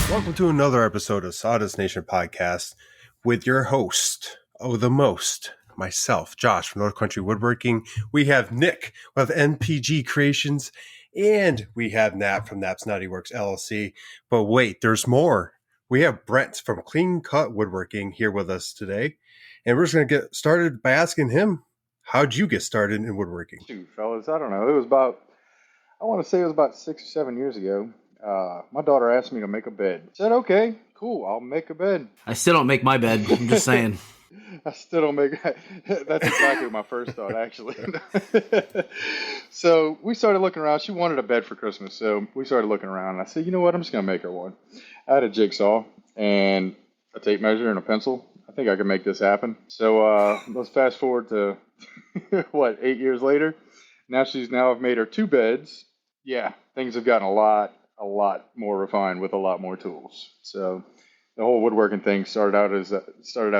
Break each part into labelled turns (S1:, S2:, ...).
S1: Welcome to another episode of SAWDUST Nation podcast with your host, the most, myself, Josh from North Country Woodworking. We have Nick with NPG Creations, and we have Nap from Nap's Naughty Works LLC. But wait, there's more. We have Brent from Clean Cut Woodworking here with us today, and we're just going to get started by asking him, how'd you get started in woodworking?
S2: Shoot, fellas, I don't know. I want to say it was about 6 or 7 years ago. My daughter asked me to make a bed. I said, okay, cool, I'll make a bed.
S3: I still don't make my bed. I'm just saying.
S2: I still don't make That's exactly my first thought, actually. So we started looking around. She wanted a bed for Christmas, so we started looking around. And I said, you know what, I'm just going to make her one. I had a jigsaw and a tape measure and a pencil. I think I can make this happen. So let's fast forward to, 8 years later? I've made her 2 beds. Yeah, things have gotten a lot more refined with a lot more tools. So the whole woodworking thing started out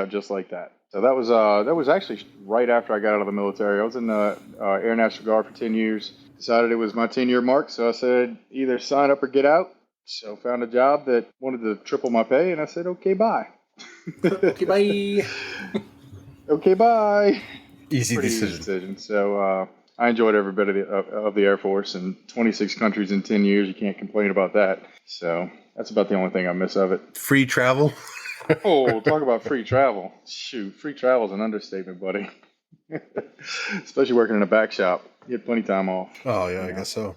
S2: just like that. So that was actually right after I got out of the military. I was in the Air National Guard for 10 years. Decided it was my 10-year mark, so I said either sign up or get out. So found a job that wanted to triple my pay, and I said, okay, bye.
S3: Okay, bye.
S2: Okay, bye.
S1: Easy
S2: Pretty
S1: decision.
S2: easy decision. So I enjoyed every bit of the Air Force, and 26 countries in 10 years. You can't complain about that. So that's about the only thing I miss of it.
S1: Free travel?
S2: Oh, talk about free travel. Shoot, free travel is an understatement, buddy. Especially working in a back shop. You get plenty of time off.
S1: Oh, yeah, I guess so.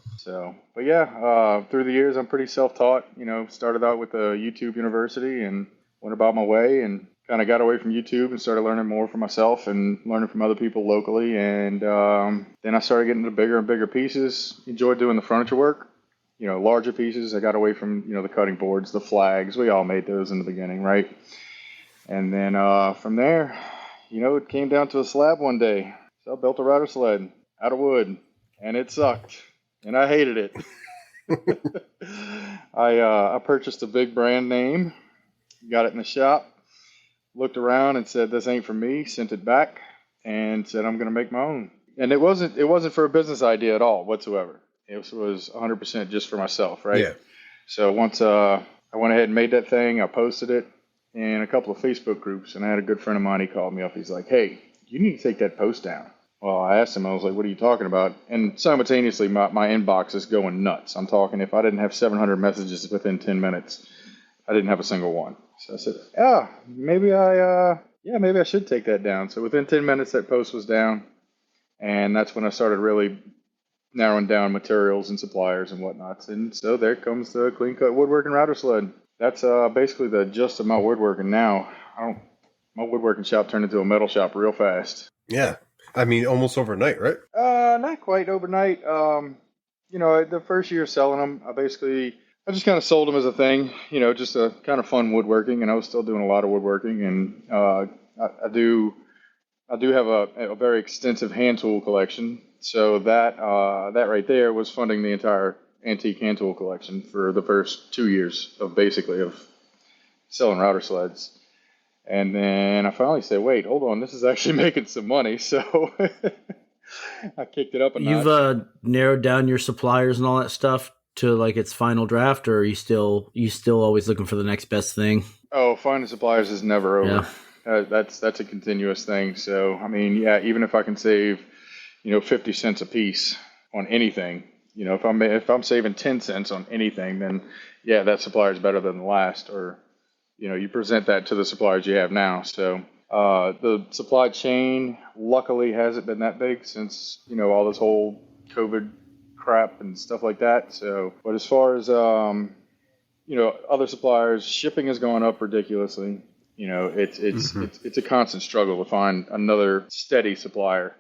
S2: But yeah, through the years, I'm pretty self-taught. Started out with a YouTube university and went about my way and kind of got away from YouTube and started learning more for myself and learning from other people locally. And then I started getting into bigger and bigger pieces. Enjoyed doing the furniture work, larger pieces. I got away from, the cutting boards, the flags. We all made those in the beginning, right? And then from there, it came down to a slab one day. So I built a router sled out of wood, and it sucked, and I hated it. I purchased a big brand name, got it in the shop, looked around and said, this ain't for me, sent it back, and said, I'm going to make my own. And it wasn't for a business idea at all whatsoever. It was 100% just for myself, right?
S1: Yeah.
S2: So once I went ahead and made that thing, I posted it in a couple of Facebook groups, and I had a good friend of mine, he called me up. He's like, hey, you need to take that post down. Well, I asked him, I was like, what are you talking about? And simultaneously, my inbox is going nuts. I'm talking, if I didn't have 700 messages within 10 minutes, I didn't have a single one. So I said, maybe I should take that down. So within 10 minutes, that post was down. And that's when I started really narrowing down materials and suppliers and whatnots. And so there comes the Clean Cut Woodworking Router Sled. That's basically the gist of my woodworking now. My woodworking shop turned into a metal shop real fast.
S1: Yeah. I mean, almost overnight, right?
S2: Not quite overnight. The first year selling them, I just kind of sold them as a thing, just a kind of fun woodworking, and I was still doing a lot of woodworking, and I do have a very extensive hand tool collection. So that right there was funding the entire antique hand tool collection for the first 2 years of selling router sleds. And then I finally said, wait, hold on, this is actually making some money. So I kicked it up a notch.
S3: You've narrowed down your suppliers and all that stuff to like its final draft, or are you still always looking for the next best thing?
S2: Oh, finding suppliers is never over.
S3: Yeah.
S2: That's a continuous thing. So, I mean, yeah, even if I can save, 50 cents a piece on anything, if I'm saving 10 cents on anything, then yeah, that supplier is better than the last, or you present that to the suppliers you have now. So the supply chain, luckily, hasn't been that big since, all this whole COVID crap and stuff like that. So, but as far as, other suppliers, shipping has gone up ridiculously. It's a constant struggle to find another steady supplier.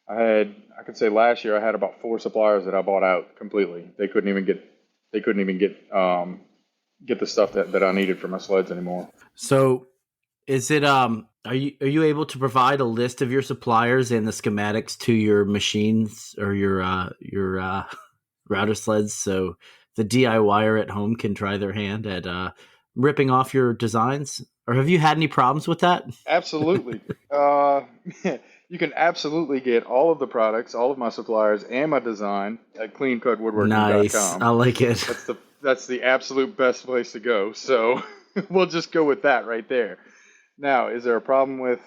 S2: I could say last year I had about 4 suppliers that I bought out completely. They couldn't even get the stuff that I needed for my sleds anymore.
S3: So is it are you able to provide a list of your suppliers and the schematics to your machines or your router sleds so the DIYer at home can try their hand at ripping off your designs? Or have you had any problems with that?
S2: Absolutely. You can absolutely get all of the products, all of my suppliers, and my design at cleancutwoodworking.com.
S3: Nice. I like it.
S2: that's the absolute best place to go. So we'll just go with that right there. Now, is there a problem with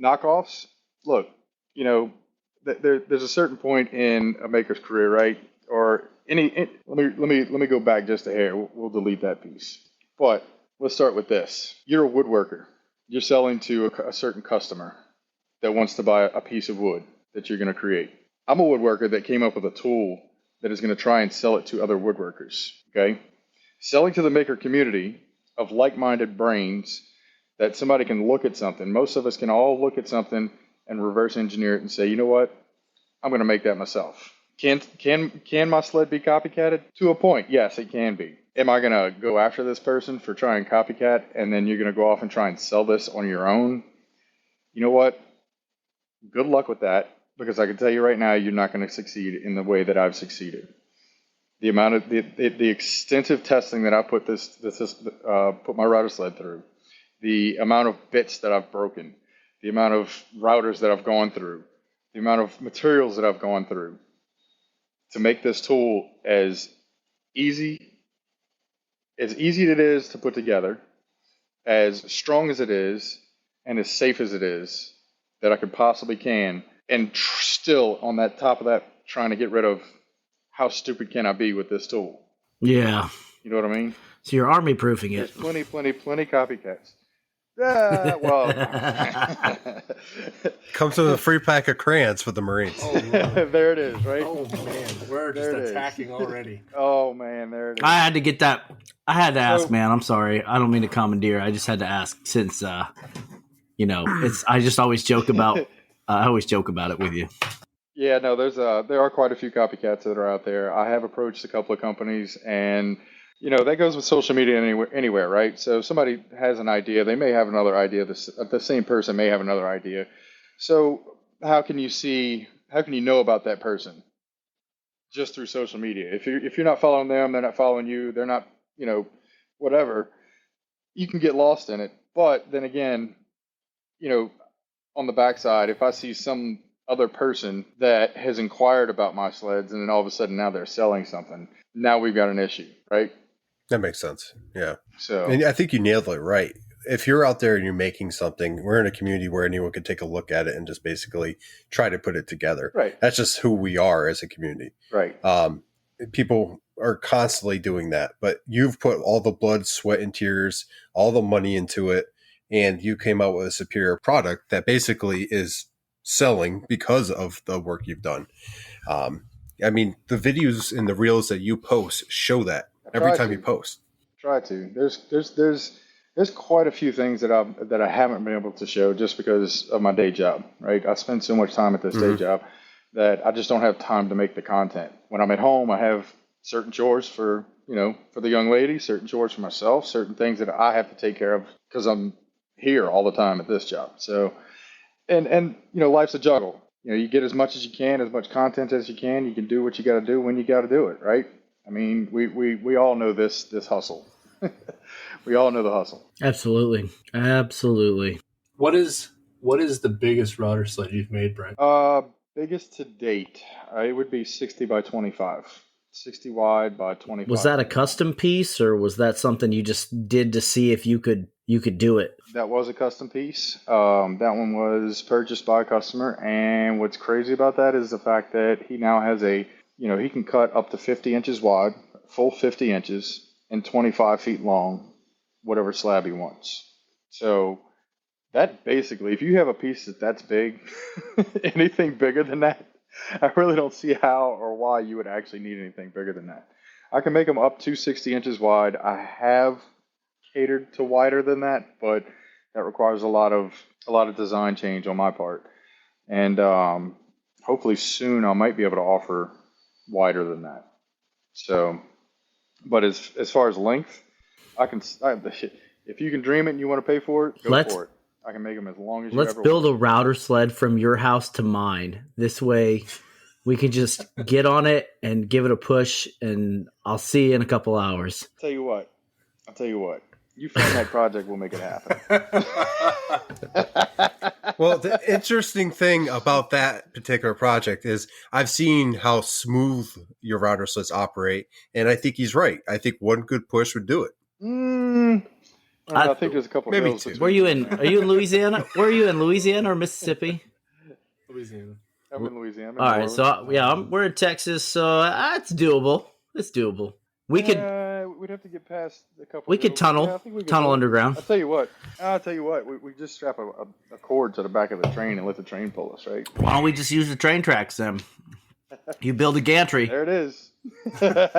S2: knockoffs? Look, there's a certain point in a maker's career, right? Or let me go back just a hair. We'll delete that piece. But let's start with this. You're a woodworker. You're selling to a certain customer that wants to buy a piece of wood that you're going to create. I'm a woodworker that came up with a tool that is going to try and sell it to other woodworkers. Okay, selling to the maker community of like-minded brains that somebody can look at something. Most of us can all look at something and reverse engineer it and say, you know what? I'm going to make that myself. Can my sled be copycatted? To a point, yes, it can be. Am I going to go after this person for trying copycat and then you're going to go off and try and sell this on your own? You know what? Good luck with that, because I can tell you right now, you're not going to succeed in the way that I've succeeded. The amount of the extensive testing that I put put my router sled through, the amount of bits that I've broken, the amount of routers that I've gone through, the amount of materials that I've gone through to make this tool as easy as it is to put together, as strong as it is, and as safe as it is that I could possibly can, and still on that top of that, trying to get rid of how stupid can I be with this tool?
S3: Yeah.
S2: You know what I mean?
S3: So you're army proofing it.
S2: There's plenty copycats. Well,
S1: Comes with a free pack of crayons for the Marines.
S4: Oh,
S2: there it is, right?
S4: oh man, we're just attacking already.
S2: Oh man, there it is.
S3: I had to get that. I had to ask, man. I'm sorry. I don't mean to commandeer. I just had to ask since, it's. I just always joke about. I always joke about it with you.
S2: Yeah, no, there are quite a few copycats that are out there. I have approached a couple of companies, and that goes with social media anywhere, right? So if somebody has an idea, they may have another idea. The same person may have another idea. So how can you know about that person? Just through social media. If you're not following them, they're not following you, they're not, whatever, you can get lost in it. But then again, on the backside, if I see some other person that has inquired about my sleds and then all of a sudden now they're selling something, now we've got an issue, right?
S1: That makes sense. Yeah.
S2: So,
S1: and I think you nailed it right. If you're out there and you're making something, we're in a community where anyone could take a look at it and just basically try to put it together.
S2: Right.
S1: That's just who we are as a community.
S2: Right.
S1: People are constantly doing that, but you've put all the blood, sweat, and tears, all the money into it, and you came out with a superior product that basically is selling because of the work you've done. I mean, the videos and the reels that you post show that every time you post.
S2: Try to. There's quite a few things that I haven't been able to show just because of my day job, right? I spend so much time at this day job that I just don't have time to make the content. When I'm at home, I have certain chores for the young lady, certain chores for myself, certain things that I have to take care of because I'm here all the time at this job. So, and life's a juggle. You get as much as you can, as much content as you can. You can do what you got to do when you got to do it, right? I mean, we all know this hustle. We all know the hustle.
S3: Absolutely.
S4: What is the biggest router sled you've made, Brent?
S2: Biggest to date, it would be 60 by 25. 60 wide by 25.
S3: Was that a custom piece, or was that something you just did to see if you could do it?
S2: That was a custom piece. That one was purchased by a customer, and what's crazy about that is the fact that he now has he can cut up to 50 inches wide, full 50 inches, and 25 feet long, whatever slab he wants. So that basically, if you have a piece that's big, anything bigger than that, I really don't see how or why you would actually need anything bigger than that. I can make them up to 60 inches wide. I have catered to wider than that, but that requires a lot of design change on my part. And hopefully soon I might be able to offer wider than that. So, but as far as length, if you can dream it and you want to pay for it, go for it. I can make them as long as you ever want.
S3: Let's build a router sled from your house to mine. This way we can just get on it and give it a push, and I'll see you in a couple hours.
S2: I'll tell you what. You find that project, we'll make it happen.
S1: Well, the interesting thing about that particular project is I've seen how smooth your router slits operate, and I think he's right. I think one good push would do it.
S2: I think there's a couple
S1: maybe
S2: hills
S1: two.
S2: between.
S3: Were you in? Are you in Louisiana? Were you in Louisiana or Mississippi?
S4: Louisiana.
S2: I'm in Louisiana.
S3: All right, so we're in Texas, so it's doable. It's doable. We could
S2: We'd have to get past a couple.
S3: we could
S2: hills.
S3: tunnel
S2: Yeah, I think we could
S3: tunnel
S2: do it.
S3: underground.
S2: I'll tell you what. We just strap a cord to the back of the train and let the train pull us, right?
S3: Why don't we just use the train tracks then? You build a gantry.
S2: There it is. There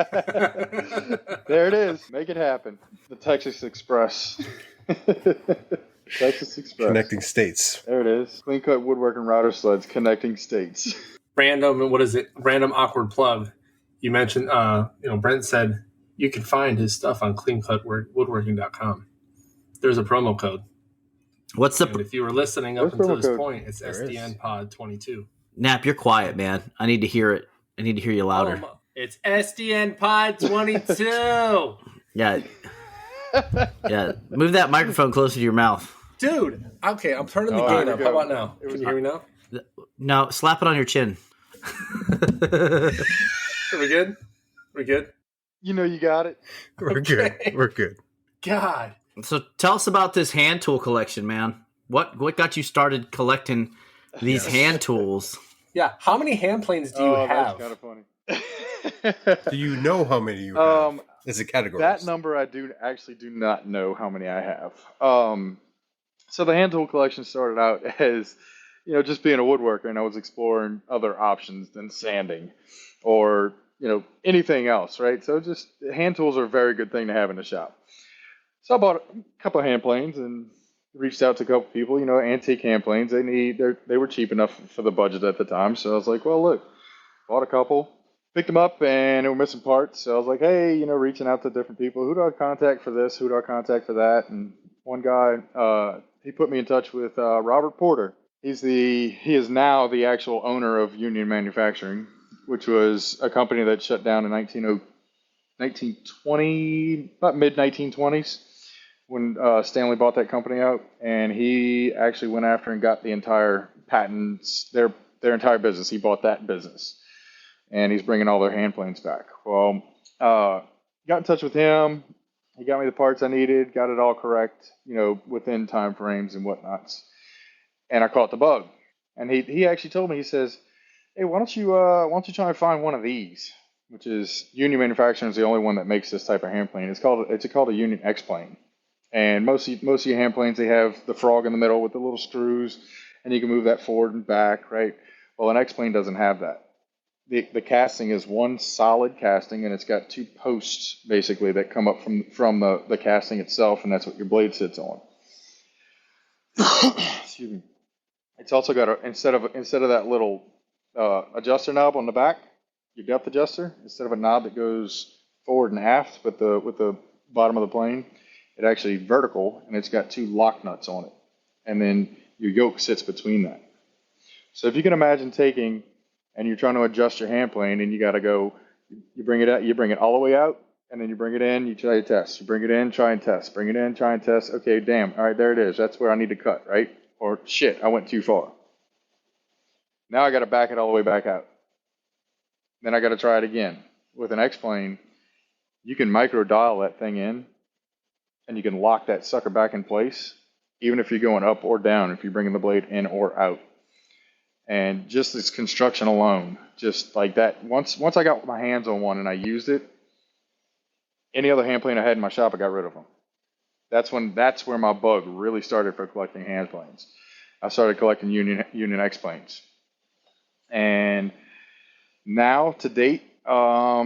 S2: it is. Make it happen. The Texas Express. Texas Express.
S1: Connecting states.
S2: There it is. Clean Cut Woodworking router sleds connecting states.
S4: Random awkward plug. You mentioned, Brent said you can find his stuff on cleancutwoodworking.com. There's a promo code.
S3: What's the
S4: And if you were listening up
S2: What's
S4: until
S2: promo
S4: this
S2: code?
S4: point, it's
S1: There
S4: SDN Pod 22.
S3: Nap? You're quiet, man. I need to hear it. I need to hear you louder.
S4: It's SDN Pod 22.
S3: Yeah. Yeah. Move that microphone closer to your mouth.
S4: Dude, okay, I'm turning the
S2: Oh,
S4: gain
S2: there
S4: up.
S2: we
S4: How
S2: go.
S4: about now? Can you hear me now?
S3: No, slap it on your chin.
S4: Are we good? We good?
S2: You know you got it.
S1: We're
S4: Okay.
S1: good. We're good.
S4: God.
S3: So tell us about this hand tool collection, man. What got you started collecting these hand tools?
S4: Yeah, how many hand planes do you have?
S2: That's kind of funny.
S1: Do you know how many you have? Is it categories?
S2: That number I do not know how many I have. So the hand tool collection started out as, just being a woodworker, and I was exploring other options than sanding or, anything else, right? So just hand tools are a very good thing to have in the shop. So I bought a couple of hand planes and reached out to a couple people, antique hand planes. They were cheap enough for the budget at the time. So I was like, well, look, bought a couple. Picked them up and they were missing parts. So I was like, hey, reaching out to different people. Who do I contact for this? Who do I contact for that? And one guy, he put me in touch with Robert Porter. He is now the actual owner of Union Manufacturing, which was a company that shut down in 1920, about mid-1920s, when Stanley bought that company out. And he actually went after and got the entire patents, their entire business. He bought that business. And he's bringing all their hand planes back. Well, got in touch with him. He got me the parts I needed, got it all correct, within time frames and whatnots. And I caught the bug. And he actually told me, he says, hey, why don't you try and find one of these, which is Union Manufacturing is the only one that makes this type of hand plane. It's called a Union X plane. And most of your hand planes, they have the frog in the middle with the little screws, and you can move that forward and back, right? Well, an X plane doesn't have that. The casting is one solid casting, and it's got two posts basically that come up from the casting itself, and that's what your blade sits on. Excuse me. It's also got instead of that little adjuster knob on the back, your depth adjuster, instead of a knob that goes forward and aft with the bottom of the plane, it actually vertical, and it's got two lock nuts on it, and then your yoke sits between that. So if you can imagine and you're trying to adjust your hand plane, and you got to go, you bring it out, you bring it all the way out, and then you bring it in, you try to test. You bring it in, try and test. Bring it in, try and test. Okay, damn. All right, there it is. That's where I need to cut, right? Or shit, I went too far. Now I got to back it all the way back out. Then I got to try it again. With an X-plane, you can micro dial that thing in, and you can lock that sucker back in place, even if you're going up or down, if you're bringing the blade in or out. And just this construction alone, just like that, once I got my hands on one and I used it, any other hand plane I had in my shop, I got rid of them. That's where my bug really started for collecting hand planes. I started collecting Union X planes. And now, to date, I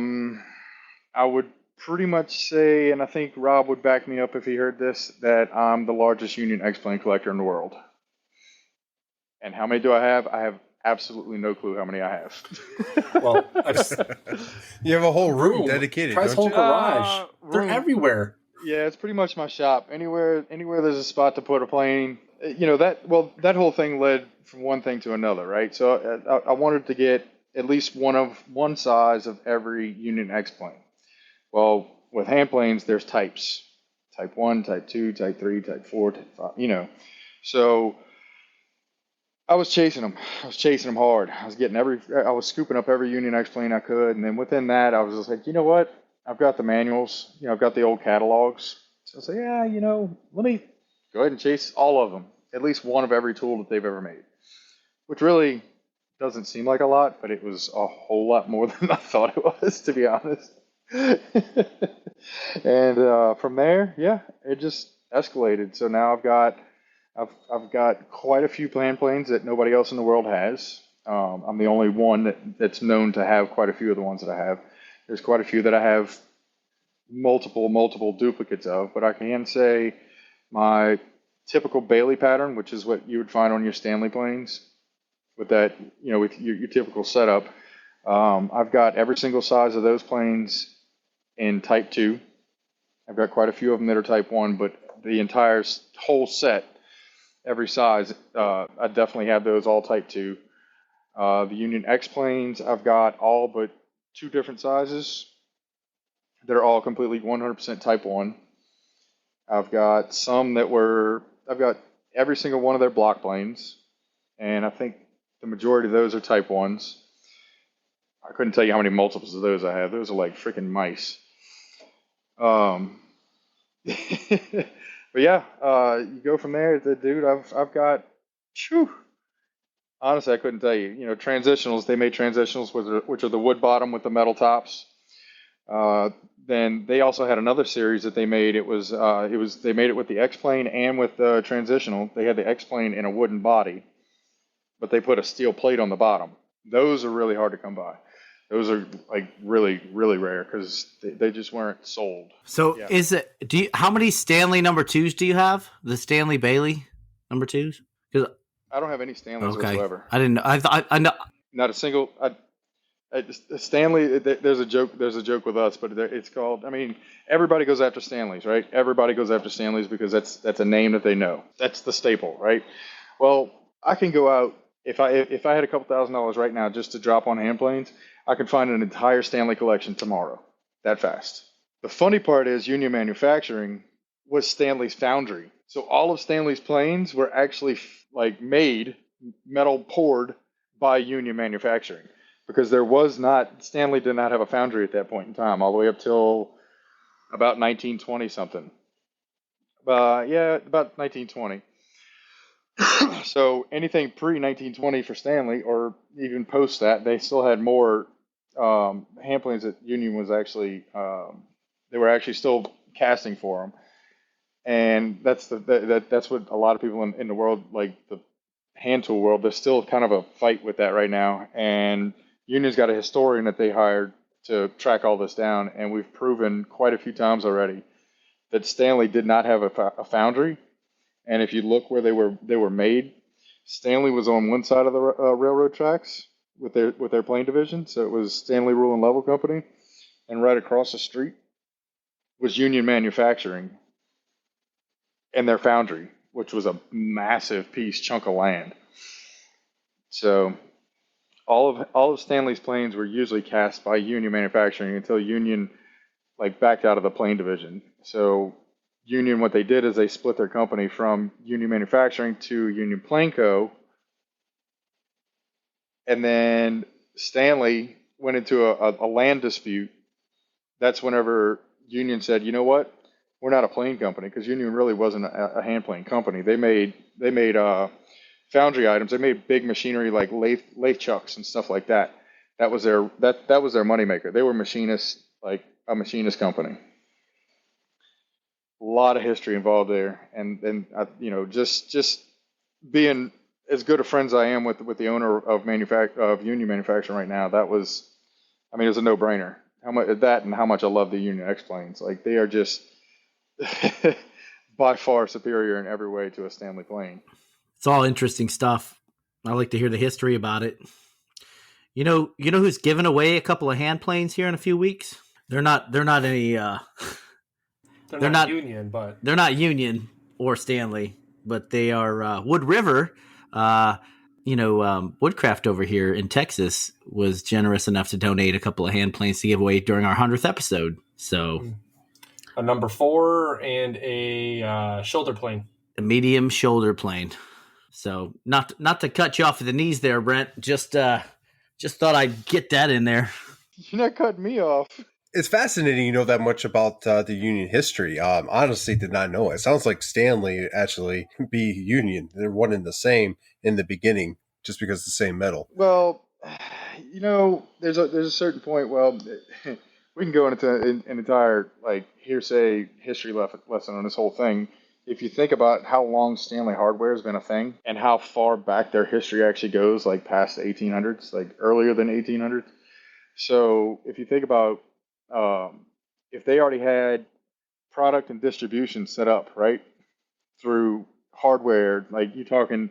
S2: would pretty much say, and I think Rob would back me up if he heard this, that I'm the largest Union X plane collector in the world. And how many do I have? I have absolutely no clue how many I have.
S4: Well,
S1: You have a whole room dedicated,
S4: Price
S1: don't
S4: whole
S1: you?
S4: garage. They're everywhere.
S2: Yeah, it's pretty much my shop. Anywhere there's a spot to put a plane. That whole thing led from one thing to another, right? So I wanted to get at least one size of every Union X plane. Well, with hand planes, there's types type 1, type 2, type 3, type 4, type 5, So I was chasing them. I was chasing them hard. I was scooping up every Union X plane I could. And then within that, I was just like, you know what? I've got the manuals. I've got the old catalogs. So I was like, yeah, let me go ahead and chase all of them. At least one of every tool that they've ever made. Which really doesn't seem like a lot, but it was a whole lot more than I thought it was, to be honest. And from there, yeah, it just escalated. So now I've got quite a few plan planes that nobody else in the world has. I'm the only one that's known to have quite a few of the ones that I have. There's quite a few that I have multiple duplicates of, but I can say my typical Bailey pattern, which is what you would find on your Stanley planes, with that, with your typical setup. I've got every single size of those planes in Type 2. I've got quite a few of them that are Type 1, but the entire whole set, every size, I definitely have those all Type 2. The Union X planes, I've got all but 2 different sizes. They're all completely 100% Type 1. I've got I've got every single one of their block planes, and I think the majority of those are Type 1s. I couldn't tell you how many multiples of those I have. Those are like freaking mice. But yeah, you go from there. Dude, I've got, whew, honestly, I couldn't tell you. Transitionals. They made transitionals which are the wood bottom with the metal tops. Then they also had another series that they made. They made it with the X plane and with the transitional. They had the X plane in a wooden body, but they put a steel plate on the bottom. Those are really hard to come by. Those are like really, really rare because they just weren't sold.
S3: So yeah. How many Stanley number 2s do you have? The Stanley Bailey number 2s? Because
S2: I don't have any Stanleys whatsoever.
S3: I didn't know. I know.
S2: Not a single. Stanley. There's a joke. There's a joke with us, but it's called. I mean, everybody goes after Stanleys, right? Everybody goes after Stanleys because that's a name that they know. That's the staple, right? Well, I can go out if I had a couple $1,000s right now just to drop on hand planes. I could find an entire Stanley collection tomorrow, that fast. The funny part is Union Manufacturing was Stanley's foundry. So all of Stanley's planes were actually made, metal poured by Union Manufacturing, because Stanley did not have a foundry at that point in time, all the way up till about 1920 something. About 1920. So anything pre-1920 for Stanley, or even post that, they still had more hand planes that Union was actually, they were actually still casting for them. And that's what a lot of people in the world, like the hand tool world, there's still kind of a fight with that right now. And Union's got a historian that they hired to track all this down. And we've proven quite a few times already that Stanley did not have a foundry. And if you look where they were made, Stanley was on one side of the railroad tracks with their plane division. So it was Stanley Rule and Level Company, and right across the street was Union Manufacturing and their foundry, which was a massive chunk of land. So all of Stanley's planes were usually cast by Union Manufacturing until Union backed out of the plane division. So Union, what they did is they split their company from Union Manufacturing to Union Plane Co. And then Stanley went into a land dispute. That's whenever Union said, you know what, we're not a plane company, because Union really wasn't a hand plane company. They made foundry items. They made big machinery like lathe chucks and stuff like that. That was their moneymaker. They were machinists, like a machinist company. A lot of history involved there, and just being as good of friends I am with the owner of Union Manufacturing right now, it was a no-brainer. How much I love the Union X planes. Like, they are just by far superior in every way to a Stanley plane.
S3: It's all interesting stuff. I like to hear the history about it. You know who's giving away a couple of hand planes here in a few weeks? They're not any. They're not Union, but they're not Union or Stanley, but they are Wood River. Woodcraft over here in Texas was generous enough to donate a couple of hand planes to give away during our 100th episode. So
S4: a number 4, and a shoulder plane.
S3: The medium shoulder plane. So not to cut you off at the knees there, Brent. Just thought I'd get that in there.
S2: You're not cutting me off.
S1: It's fascinating you know that much about the Union history. Honestly, did not know it. It sounds like Stanley actually be Union. They're one and the same in the beginning, just because it's the same metal.
S2: Well, you know, there's a certain point. Well, we can go into an entire like hearsay history lesson on this whole thing. If you think about how long Stanley hardware has been a thing and how far back their history actually goes, like past the 1800s, like earlier than 1800s. So if you think about if they already had product and distribution set up, right, through hardware, like you're talking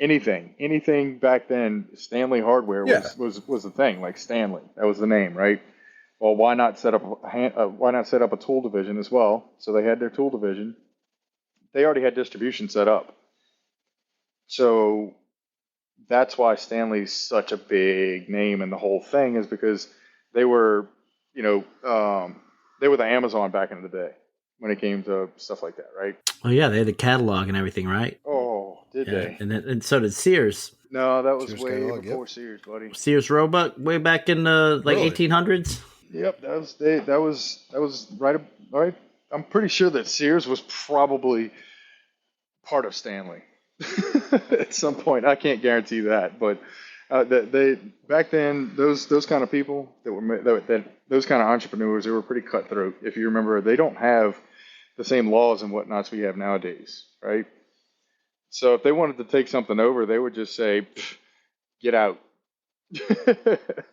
S2: anything back then, Stanley hardware was the thing, like Stanley, that was the name, right? Well, why not set up a tool division as well? So they had their tool division. They already had distribution set up. So that's why Stanley's such a big name in the whole thing, is because they were, you know, they were the Amazon back in the day when it came to stuff like that, right?
S3: Oh yeah, they had the catalog and everything, right?
S2: Oh, did they?
S3: And so did Sears.
S2: No, that was
S1: Sears
S2: way
S1: catalog,
S2: before Sears, buddy.
S3: Sears Roebuck, way back in the
S1: Really?
S3: 1800s.
S2: Yep, that was right. I'm pretty sure that Sears was probably part of Stanley at some point. I can't guarantee that, but they back then those kind of people that those kind of entrepreneurs, they were pretty cutthroat. If you remember, they don't have the same laws and whatnots we have nowadays, right? So if they wanted to take something over, they would just say, "Get out."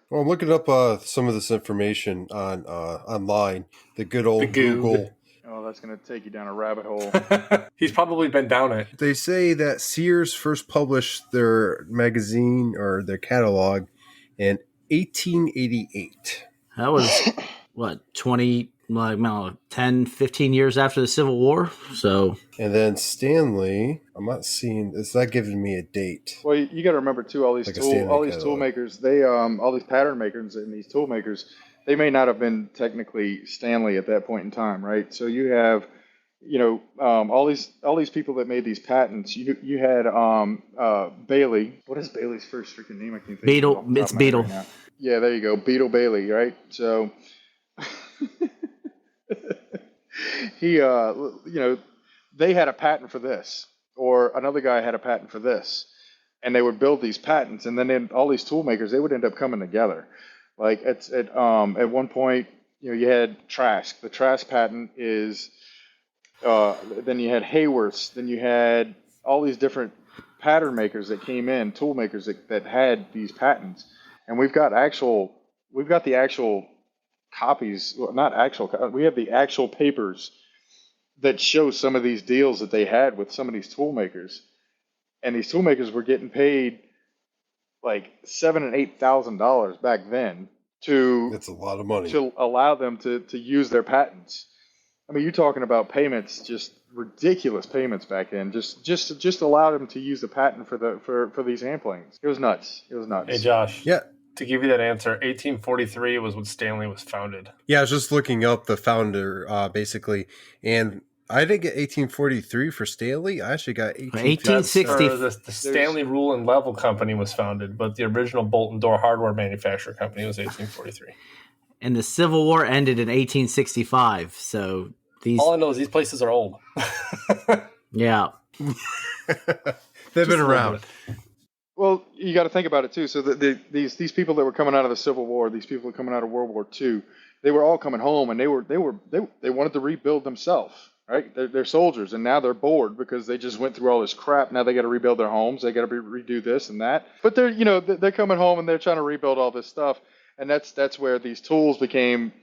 S1: Well, I'm looking up some of this information on online. The good old Google.
S2: Oh, that's going to take you down a rabbit hole.
S4: He's probably been down it.
S1: They say that Sears first published their magazine or their catalog in 1888.
S3: That was what 10, 15 years after the Civil War. So,
S1: And then Stanley, I'm not seeing. It's not giving me a date.
S2: Well, you got to remember too, all these
S1: Like a
S2: tool
S1: catalog.
S2: makers, they all these pattern makers and these tool makers, they may not have been technically Stanley at that point in time, right? So you have, you know, all these people that made these patents. You had Bailey. What is Bailey's first freaking name? I can't think.
S3: Beetle.
S2: Of it off the top
S3: It's
S2: of my head
S3: Beetle.
S2: right now. Yeah, there you go, Beetle Bailey, right? So he, you know, they had a patent for this, or another guy had a patent for this, and they would build these patents, and then all these tool makers, they would end up coming together. Like at one point, you know, you had Trask. The Trask patent is, then you had Hayworth's, then you had all these different pattern makers that came in, tool makers that had these patents, and we've got the actual copies, well, not actual, we have the actual papers that show some of these deals that they had with some of these tool makers, and these tool makers were getting paid like $7,000 and $8,000 back then
S1: That's a lot of money.
S2: to allow them to use their patents. I mean, you're talking about payments, just ridiculous payments back then, just allow them to use the patent for these hand planes. It was nuts. It was nuts.
S4: Hey, Josh.
S1: Yeah.
S4: To give you that answer, 1843 was when Stanley was founded.
S1: Yeah, I was just looking up the founder, basically, and I didn't get 1843 for Stanley. I actually got
S3: 1860.
S4: The Stanley Rule and Level Company was founded, but the original bolt and door hardware manufacturer company was 1843.
S3: And the Civil War ended in 1865. So these,
S4: All I know is these places are old.
S3: yeah,
S1: They've been around.
S2: Well, you got to think about it too. So these people that were coming out of the Civil War, these people coming out of World War II, they were all coming home, and they wanted to rebuild themselves, right? They're soldiers, and now they're bored because they just went through all this crap. Now they got to rebuild their homes. They got to redo this and that. But they're coming home and they're trying to rebuild all this stuff, and that's where these tools became,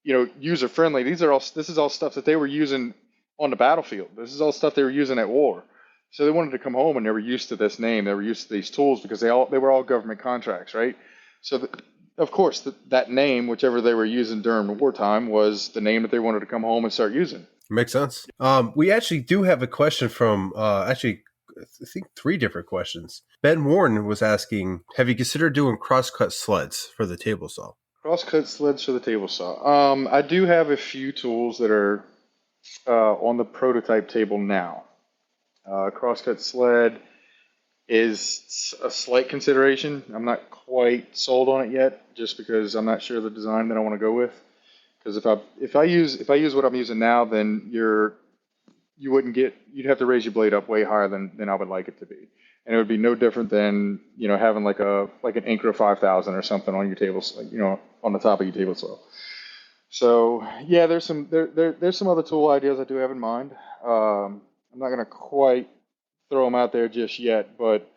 S2: user friendly. This is all stuff that they were using on the battlefield. This is all stuff they were using at war. So they wanted to come home, and they were used to this name. They were used to these tools because they were all government contracts, right? So of course that name, whichever they were using during wartime, was the name that they wanted to come home and start using.
S1: Makes sense. We actually do have a question from I think 3 different questions. Ben Warren was asking, have you considered doing crosscut sleds for the table saw?
S2: Crosscut sleds for the table saw. I do have a few tools that are on the prototype table now. Crosscut sled is a slight consideration. I'm not quite sold on it yet, just because I'm not sure of the design that I want to go with. Because if I use what I'm using now, then you'd have to raise your blade up way higher than I would like it to be, and it would be no different than having like an Incra 5000 or something on your table, on the top of your table saw. So yeah, there's some other tool ideas I do have in mind. I'm not gonna quite throw them out there just yet, but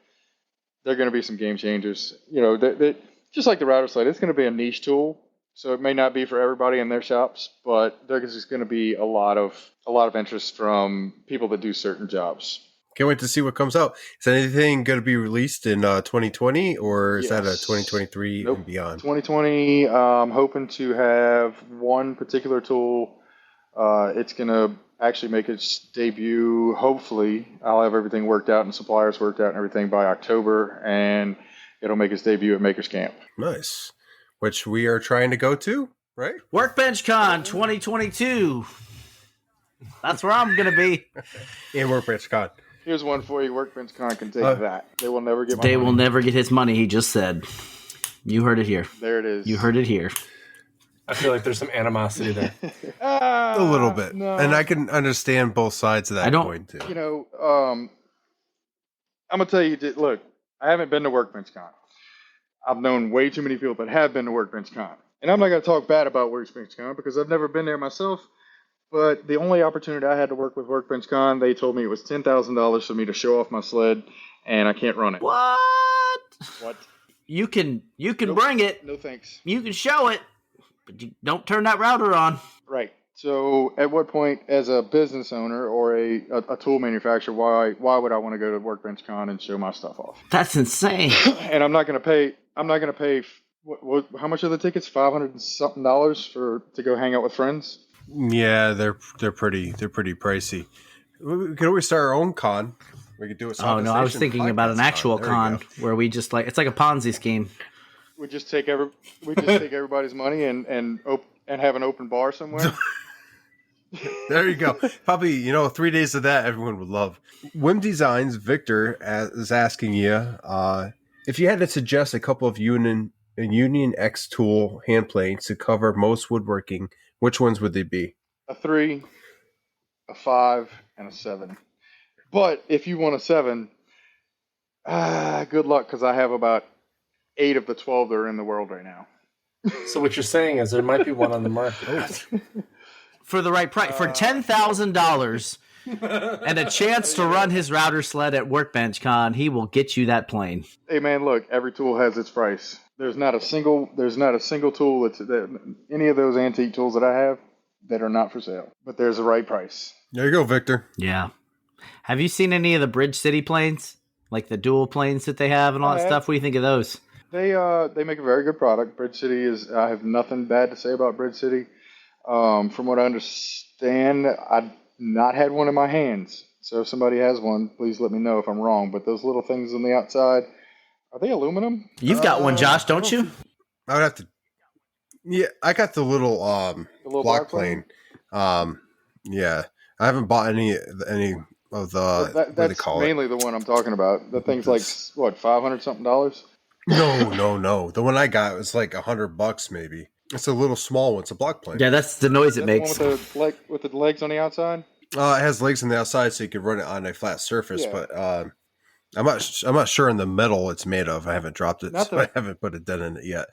S2: they're going to be some game changers. They just like the router sled, it's going to be a niche tool, so it may not be for everybody in their shops, but there's just going to be a lot of interest from people that do certain jobs.
S1: Can't wait to see what comes out. Is anything going to be released in 2020, or is that a 2023
S2: Nope.
S1: and beyond?
S2: 2020, I'm hoping to have one particular tool. It's going to actually make its debut. Hopefully, I'll have everything worked out and suppliers worked out and everything by October, and it'll make its debut at Makers Camp.
S1: Nice. Which we are trying to go to, right?
S3: Workbench Con 2022. That's where I'm going to be.
S1: And Workbench Con.
S2: Here's one for you. Workbench Con can take that. They will never get my
S3: They
S2: money.
S3: will never get his money, he just said. You heard it here.
S2: There it is.
S3: You heard it here.
S4: I feel like there's some animosity there.
S1: A little bit.
S2: No.
S1: And I can understand both sides of that coin, too.
S2: I'm going to tell you, look, I haven't been to Workbench Con. I've known way too many people that have been to Workbench Con. And I'm not going to talk bad about Workbench Con because I've never been there myself. But the only opportunity I had to work with Workbench Con, they told me it was $10,000 for me to show off my sled, and I can't run it.
S3: What? You can
S2: Nope.
S3: bring it.
S2: No thanks.
S3: You can show it, but you don't turn that router on.
S2: Right. So at what point, as a business owner or a tool manufacturer, why would I want to go to Workbench Con and show my stuff off?
S3: That's insane.
S2: And I'm not going to pay. How much are the tickets? $500 and something to go hang out with friends.
S1: Yeah, they're pretty pricey. We could always start our own con. We could do it.
S3: Oh no, I was thinking about an actual con where we just it's like a Ponzi scheme.
S2: We just take everybody's money and have an open bar somewhere.
S1: There you go. Probably 3 days of that everyone would love. Whim Designs Victor is asking you if you had to suggest a couple of Union X tool hand planes to cover most woodworking. Which ones would they be?
S2: A 3, a 5, and a 7. But if you want a 7, good luck, because I have about 8 of the 12 that are in the world right now.
S4: So what you're saying is there might be one on the market.
S3: For the right price, for $10,000 and a chance to run his router sled at Workbench Con, he will get you that plane.
S2: Hey man, look, every tool has its price. There's not a single tool that any of those antique tools that I have that are not for sale. But there's a right price.
S1: There you go, Victor.
S3: Yeah. Have you seen any of the Bridge City planes? Like the dual planes that they have and all that stuff? What do you think of those?
S2: They make a very good product. Bridge City I have nothing bad to say about Bridge City. From what I understand, I've not had one in my hands. So if somebody has one, please let me know if I'm wrong. But those little things on the outside, are they aluminum?
S3: You've got one, Josh, don't you?
S1: I would have to. Yeah, I got the little block plane. Yeah, I haven't bought any of the. What do they call
S2: mainly the one I'm talking about. The thing's like what, $500 something?
S1: No. The one I got was like $100 maybe. It's a little small one. It's a block plane.
S3: Yeah, that's the noise it makes.
S2: The one with the legs on the outside.
S1: It has legs on the outside, so you can run it on a flat surface.
S2: Yeah.
S1: But I'm not sure on the metal it's made of. I haven't dropped it, so I haven't put a dent in it yet.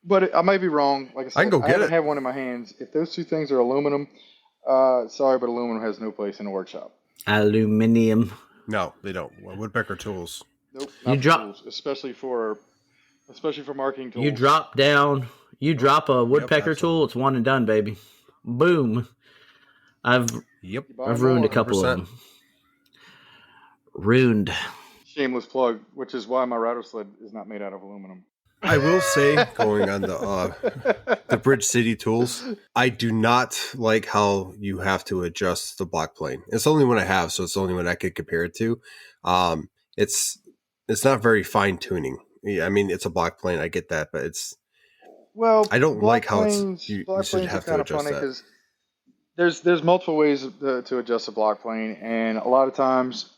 S1: But
S2: I might be wrong. Like I said,
S1: I can go get
S2: haven't
S1: it.
S2: had one in my hands. If those two things are aluminum, sorry, but aluminum has no place in a workshop.
S3: Aluminium.
S1: No, they don't. Woodpecker tools.
S2: Nope.
S3: You
S2: tools, especially for marking tools.
S3: You drop a woodpecker tool, it's one and done, baby. Boom. I've ruined a couple of them. Ruined.
S2: Shameless plug, which is why my router sled is not made out of aluminum.
S1: I will say, going on the Bridge City tools, I do not like how you have to adjust the block plane. It's the only one I have, so it's the only one I could compare it to. It's not very fine tuning. I mean, it's a block plane, I get that, but
S2: Well,
S1: I don't like how
S2: planes,
S1: you
S2: block
S1: should
S2: planes are
S1: have to
S2: kind of
S1: adjust
S2: funny
S1: that.
S2: because there's multiple ways to adjust a block plane, and a lot of times,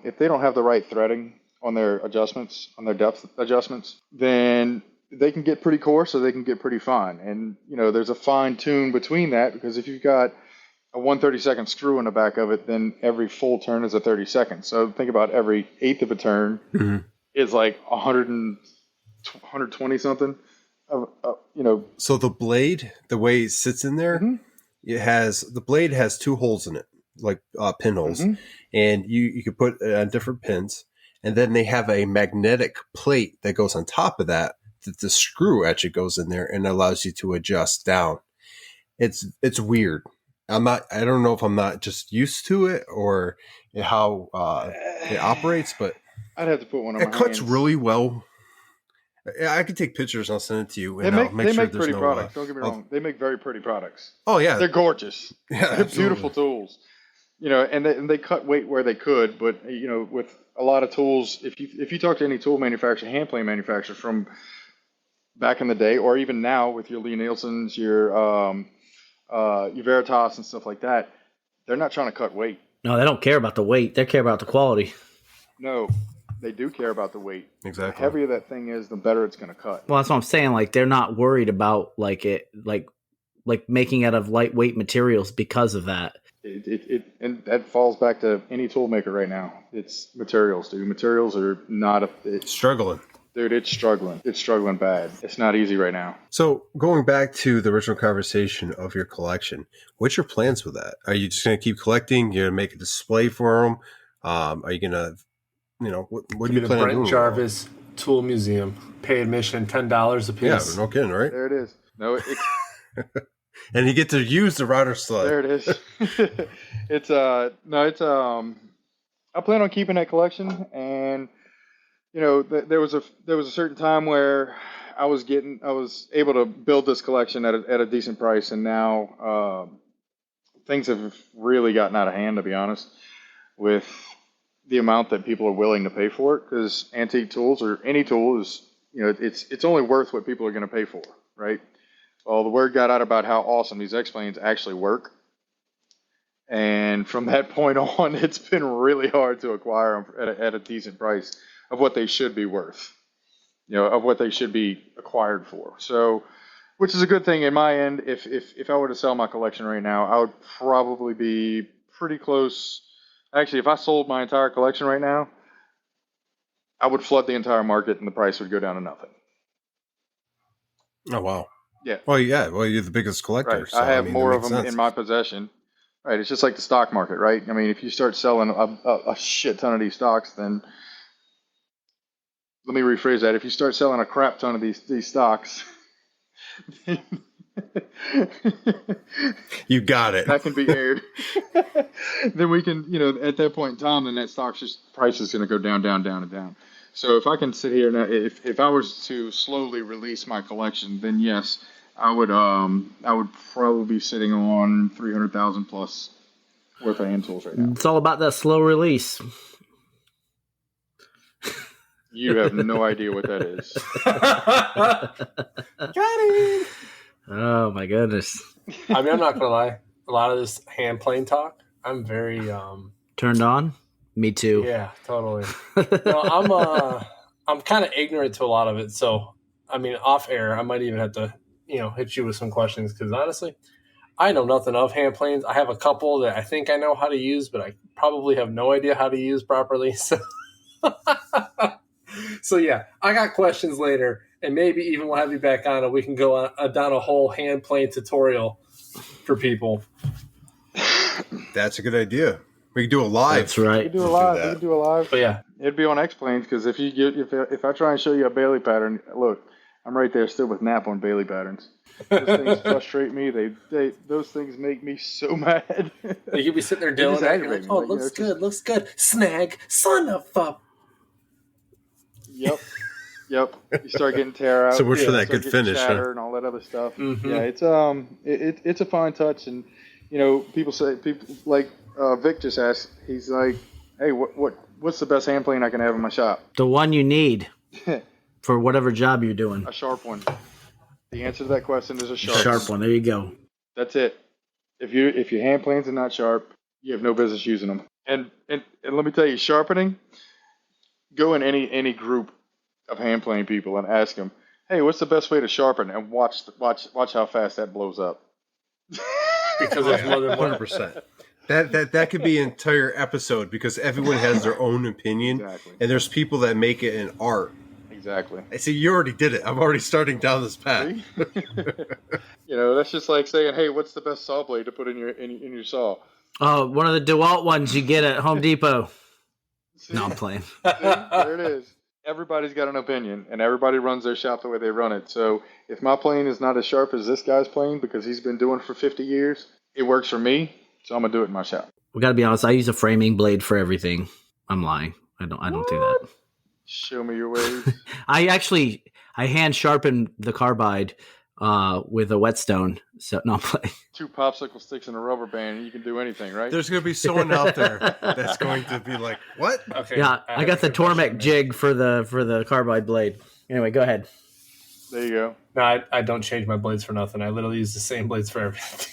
S2: if they don't have the right threading on their adjustments, on their depth adjustments, then they can get pretty coarse or they can get pretty fine. And there's a fine tune between that because if you've got a 1/32 screw in the back of it, then every full turn is a 30 seconds. So think about every eighth of a turn is like 120 something.
S1: So the blade, the way it sits in there, the blade has two holes in it, like pinholes, and you can put it on different pins, and then they have a magnetic plate that goes on top of that the screw actually goes in there and allows you to adjust down. It's weird. I don't know if I'm not just used to it or how it operates, but
S2: I'd have to put one on my
S1: it cuts
S2: hands.
S1: really well. I can take pictures and I'll send it to you. And
S2: They
S1: I'll make
S2: make
S1: sure there's
S2: pretty
S1: no
S2: products. Don't get me wrong. They make very pretty products.
S1: Oh yeah,
S2: They're gorgeous.
S1: Yeah,
S2: They're beautiful tools. And they cut weight where they could, but with a lot of tools, if you talk to any tool manufacturer, hand plane manufacturer from back in the day, or even now with your Lee Nielsen's, your Veritas and stuff like that, they're not trying to cut weight.
S3: No, they don't care about the weight. They care about the quality.
S2: No, they do care about the weight.
S1: Exactly.
S2: The heavier that thing is, the better it's going to cut.
S3: Well, that's what I'm saying. Like they're not worried about like making out of lightweight materials because of that.
S2: And that falls back to any tool maker right now. It's materials, dude. Materials are not
S1: struggling.
S2: Dude, it's struggling. It's struggling bad. It's not easy right now.
S1: So going back to the original conversation of your collection, what's your plans with that? Are you just going to keep collecting? You're going to make a display for them? Are you going to, what do you plan on doing?
S4: Brent Jarvis Tool Museum. Pay admission, $10 a piece.
S1: Yeah, no kidding, right?
S2: There it is. No,
S1: and you get to use the router sled.
S2: There it is. I plan on keeping that collection, and there was a certain time where I was able to build this collection at a decent price, and now things have really gotten out of hand, to be honest, with the amount that people are willing to pay for it. Because antique tools or any tool is, it's only worth what people are going to pay for, right? Well, the word got out about how awesome these X-planes actually work. And from that point on, it's been really hard to acquire them at a decent price of what they should be worth, of what they should be acquired for. So, which is a good thing in my end. If I were to sell my collection right now, I would probably be pretty close. Actually, if I sold my entire collection right now, I would flood the entire market and the price would go down to nothing.
S1: Oh, wow.
S2: Yeah.
S1: Well, yeah. Well, you're the biggest collector.
S2: Right.
S1: So,
S2: I have more of them
S1: sense.
S2: in my possession. Right. It's just like the stock market, right? I mean, if you start selling a shit ton of these stocks, then let me rephrase that. If you start selling a crap ton of these stocks,
S1: you got it.
S2: That can be aired. Then we can, at that point in time, then that stock's price is going to go down, down, down, and down. So if I can sit here now, if I was to slowly release my collection, then yes, I would probably be sitting on 300,000 plus worth of hand tools right now.
S3: It's all about that slow release.
S2: You have no idea what that is.
S4: Got it.
S3: Oh my goodness.
S4: I mean, I'm not gonna lie. A lot of this hand plane talk, I'm very
S3: turned on. Me too.
S4: Yeah, totally. I'm kind of ignorant to a lot of it. So, I mean, off air, I might even have to, hit you with some questions because honestly, I know nothing of hand planes. I have a couple that I think I know how to use, but I probably have no idea how to use properly. So yeah, I got questions later, and maybe even we'll have you back on, and we can go down a whole hand plane tutorial for people.
S1: That's a good idea. We can do a live.
S3: That's right.
S2: We can do a live.
S4: But yeah,
S2: it'd be on X-planes because if I try and show you a Bailey pattern, look, I'm right there still with nap on Bailey patterns. Those things frustrate me. Those things make me so mad.
S4: You'd be sitting there doing that. Like, oh, looks good. Snag, son of a.
S2: Yep. You start getting tear out.
S1: So much for that good finish,
S2: shatter and all that other stuff.
S4: Mm-hmm.
S2: Yeah, it's a fine touch, and people like Vic just asked. He's like, "Hey, what's the best hand plane I can have in my shop?"
S3: The one you need for whatever job you're doing.
S2: A sharp one. The answer to that question is a sharp.
S3: Sharp one. There you go.
S2: That's it. If your hand planes are not sharp, you have no business using them. And let me tell you, sharpening. Go in any group of hand plane people and ask them, "Hey, what's the best way to sharpen?" And watch how fast that blows up.
S4: Because there's more than
S1: 100%. That could be an entire episode because everyone has their own opinion,
S2: Exactly.
S1: and there's people that make it an art.
S2: Exactly.
S1: I see you already did it. I'm already starting down this path.
S2: That's just like saying, "Hey, what's the best saw blade to put in your saw?"
S3: Oh, one of the DeWalt ones you get at Home Depot.
S2: See?
S3: No, I'm playing.
S2: See? There it is. Everybody's got an opinion, and everybody runs their shop the way they run it. So if my plane is not as sharp as this guy's plane because he's been doing it for 50 years, it works for me, so I'm gonna do it in my shop.
S3: We got to be honest. I use a framing blade for everything. I'm lying. I don't do that.
S2: Show me your ways.
S3: I hand sharpen the carbide with a whetstone. So no, I'm playing.
S2: 2 popsicle sticks and a rubber band, and you can do anything, right?
S1: There's going to be someone out there that's going to be like, "What?"
S4: Okay.
S3: Yeah, I got the Tormek jig for the carbide blade. Anyway, go ahead.
S2: There you go.
S4: No, I don't change my blades for nothing. I literally use the same blades for everything.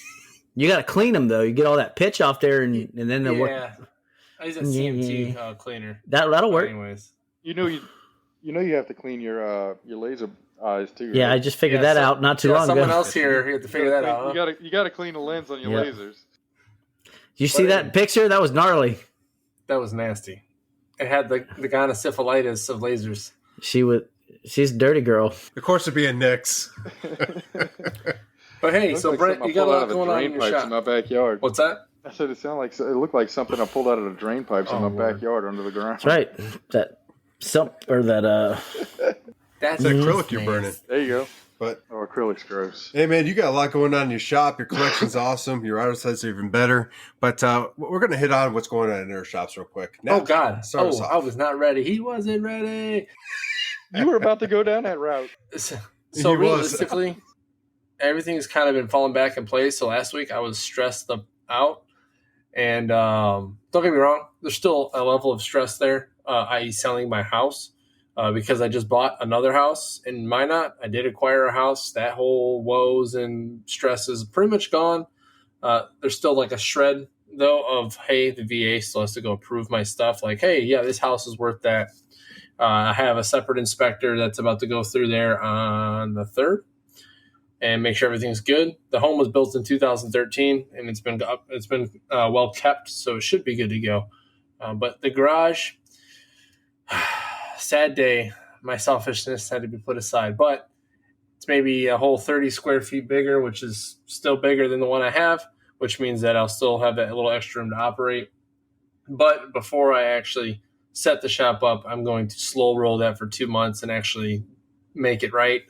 S3: You got to clean them though. You get all that pitch off there, and then they'll work.
S4: Yeah. I use a CMT cleaner.
S3: That'll work.
S4: Anyways.
S2: You have to clean your laser eyes too.
S3: Yeah,
S2: right?
S3: I just figured that out not too long
S4: someone
S3: ago.
S4: else here had to figure that out. Huh?
S2: You got to clean the lens on your lasers.
S3: You see that picture? That was gnarly.
S4: That was nasty. It had the gonosyphilitis of lasers.
S3: She's a dirty girl.
S1: Of course, it'd be a Nix.
S4: But hey, so Brent, you got a lot going on in your shop.
S2: In my backyard.
S4: What's that?
S2: I said it looked like something I pulled out of the drain pipes in my backyard under the ground.
S3: That's right. That's
S1: acrylic you're burning.
S2: There you go.
S1: But
S2: acrylic's gross.
S1: Hey man, you got a lot going on in your shop. Your collection's awesome. Your outer sides are even better. But we're gonna hit on what's going on in our shops real quick. Now,
S4: oh God!
S1: I
S4: was not ready. He wasn't ready.
S2: You were about to go down that route.
S4: So realistically, everything's kind of been falling back in place. So last week I was stressed out, and don't get me wrong, there's still a level of stress there, i.e., selling my house. Because I just bought another house in Minot. I did acquire a house. That whole woes and stress is pretty much gone. There's still like a shred, though, of, hey, the VA still has to go approve my stuff. Like, hey, yeah, this house is worth that. I have a separate inspector that's about to go through there on the 3rd and make sure everything's good. The home was built in 2013, and it's been well kept, so it should be good to go. But the garage... sad day, my selfishness had to be put aside, but it's maybe a whole 30 square feet bigger, which is still bigger than the one I have, which means that I'll still have that little extra room to operate. But before I actually set the shop up, I'm going to slow roll that for 2 months and actually make it right.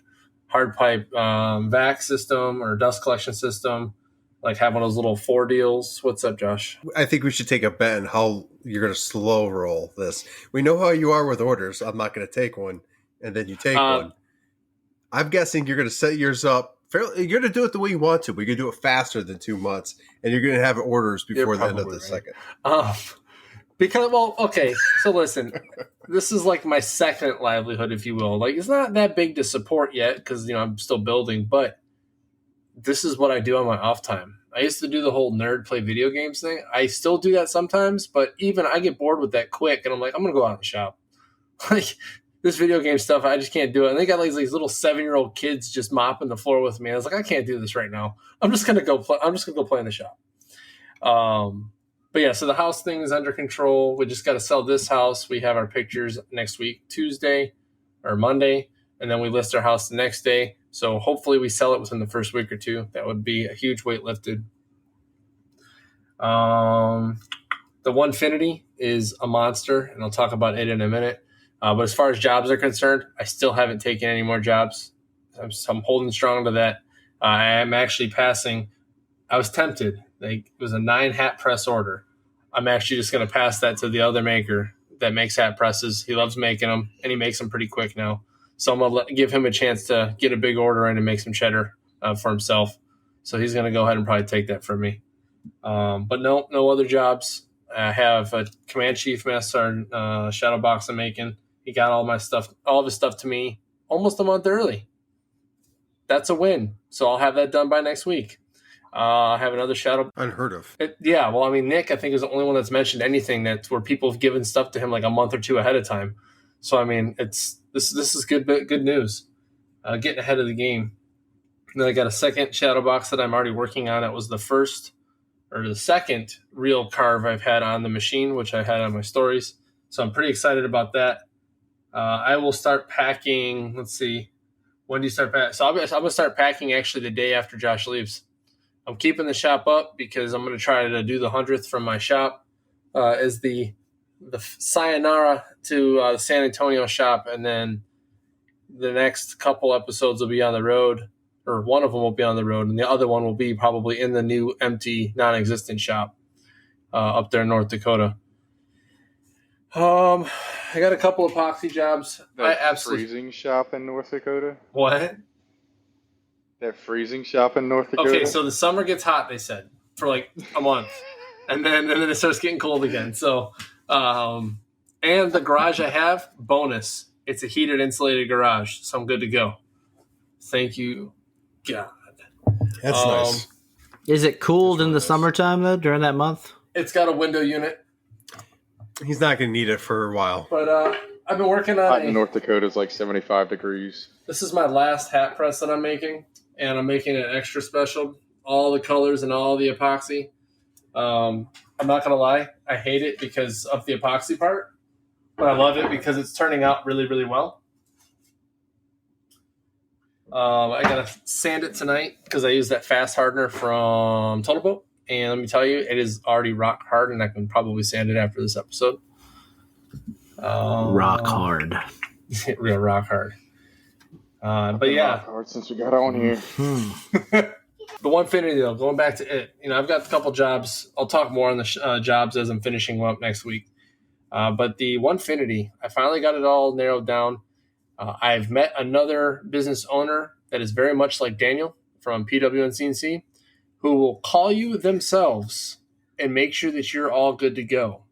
S4: Hard pipe vac system or dust collection system, like have one of those little 4 deals. What's up, Josh?
S1: I think we should take a bet on how you're going to slow roll this. We know how you are with orders. I'm not going to take one, and then you take one. I'm guessing you're going to set yours up fairly. You're going to do it the way you want to, but you're going to do it faster than 2 months, and you're going to have orders before the end of the second.
S4: Okay. So listen, this is like my second livelihood, if you will. Like, it's not that big to support yet because I'm still building, but this is what I do on my off time. I used to do the whole nerd play video games thing. I still do that sometimes, but even I get bored with that quick, and I'm like, I'm going to go out and shop. Like, this video game stuff, I just can't do it. And they got like these little 7-year-old kids just mopping the floor with me. I was like, I can't do this right now. I'm just going to go play in the shop. But yeah, so the house thing is under control. We just got to sell this house. We have our pictures next week, Tuesday or Monday, and then we list our house the next day. So hopefully we sell it within the first week or two. That would be a huge weight lifted. The Onefinity is a monster, and I'll talk about it in a minute. But as far as jobs are concerned, I still haven't taken any more jobs. I'm holding strong to that. I am actually passing. I was tempted. It was a 9 hat press order. I'm actually just going to pass that to the other maker that makes hat presses. He loves making them, and he makes them pretty quick now. So I'm going to give him a chance to get a big order in and make some cheddar for himself. So he's going to go ahead and probably take that from me. But no other jobs. I have a Command Chief mess or shadow box I'm making. He got all of his stuff to me almost a month early. that's a win. So I'll have that done by next week. I have another shadow.
S1: Unheard of.
S4: Yeah, well, I mean, Nick, I think, is the only one that's mentioned anything that's where people have given stuff to him like a month or two ahead of time. So, I mean, this is good news. Getting ahead of the game. And then I got a second shadow box that I'm already working on. It was the second real carve I've had on the machine, which I had on my stories. So I'm pretty excited about that. I will start packing. Let's see. When do you start packing? So I'm going to start packing actually the day after Josh leaves. I'm keeping the shop up because I'm going to try to do the 100th from my shop as the sayonara to the San Antonio shop. And then the next couple episodes will be on the road, or one of them will be on the road, and the other one will be probably in the new empty, non-existent shop up there in North Dakota. I got a couple epoxy jobs.
S2: Freezing shop in North Dakota?
S4: What?
S2: That freezing shop in North Dakota?
S4: Okay, so the summer gets hot, they said, for like a month. and then it starts getting cold again. So, and the garage I have, bonus. It's a heated, insulated garage, so I'm good to go. Thank you, God.
S1: That's nice.
S3: Is it cooled in the summertime, though, during that month?
S4: It's got a window unit.
S1: He's not going to need it for a while.
S4: But I've been working on
S2: Hot in North Dakota is like 75 degrees.
S4: This is my last hat press that I'm making, and I'm making it extra special. All the colors and all the epoxy. I'm not going to lie. I hate it because of the epoxy part, but I love it because it's turning out really, really well. I got to sand it tonight because I used that fast hardener from Total Boat. And let me tell you, it is already rock hard, and I can probably sand it after this episode.
S3: Rock hard.
S4: Real rock hard. But yeah.
S2: Rock hard since we got on here.
S4: The Onefinity, though, going back to it, I've got a couple jobs. I'll talk more on the jobs as I'm finishing up next week. But the Onefinity, I finally got it all narrowed down. I've met another business owner that is very much like Daniel from PW and CNC, who will call you themselves and make sure that you're all good to go.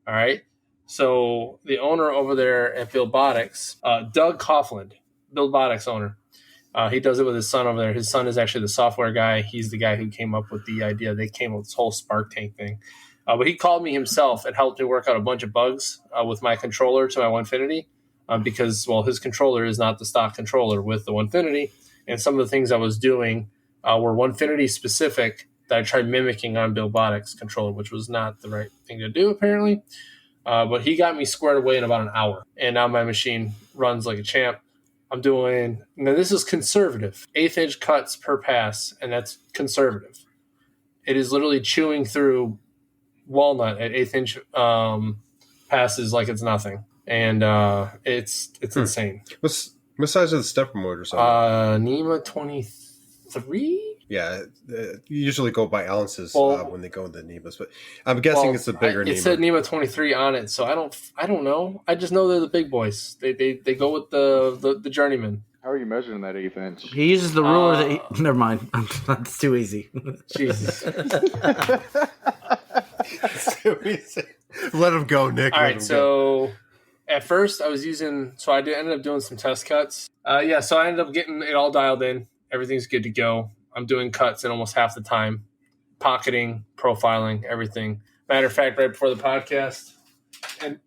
S4: All right? So the owner over there at Buildbotics, Doug Coughlin, Buildbotics owner, he does it with his son over there. His son is actually the software guy. He's the guy who came up with the idea. They came up with this whole Spark Tank thing. But he called me himself and helped me work out a bunch of bugs with my controller to my Onefinity because, well, his controller is not the stock controller with the Onefinity. And some of the things I was doing were Onefinity specific that I tried mimicking on Buildbotics controller, which was not the right thing to do, apparently. But he got me squared away in about an hour. And now my machine runs like a champ. I'm doing, this is conservative, 1/8 inch cuts per pass, and that's conservative. It is literally chewing through walnut at 1/8 inch passes like it's nothing. And it's insane.
S1: What size are the stepper motors on?
S4: NEMA 23?
S1: Yeah, you usually go by ounces when they go into NEMAs, but I'm guessing it's a bigger NEMA.
S4: It said NEMA 23 on it, so I don't know. I just know they're the big boys. They go with the journeyman.
S2: How are you measuring that 1/8 inch?
S3: He uses the ruler that he... Never mind. That's too easy.
S4: Jesus.
S1: Let him go, Nick.
S4: All right, so at first I was using... So I ended up doing some test cuts. So I ended up getting it all dialed in. Everything's good to go. I'm doing cuts in almost half the time. Pocketing, profiling, everything. Matter of fact, right before the podcast, and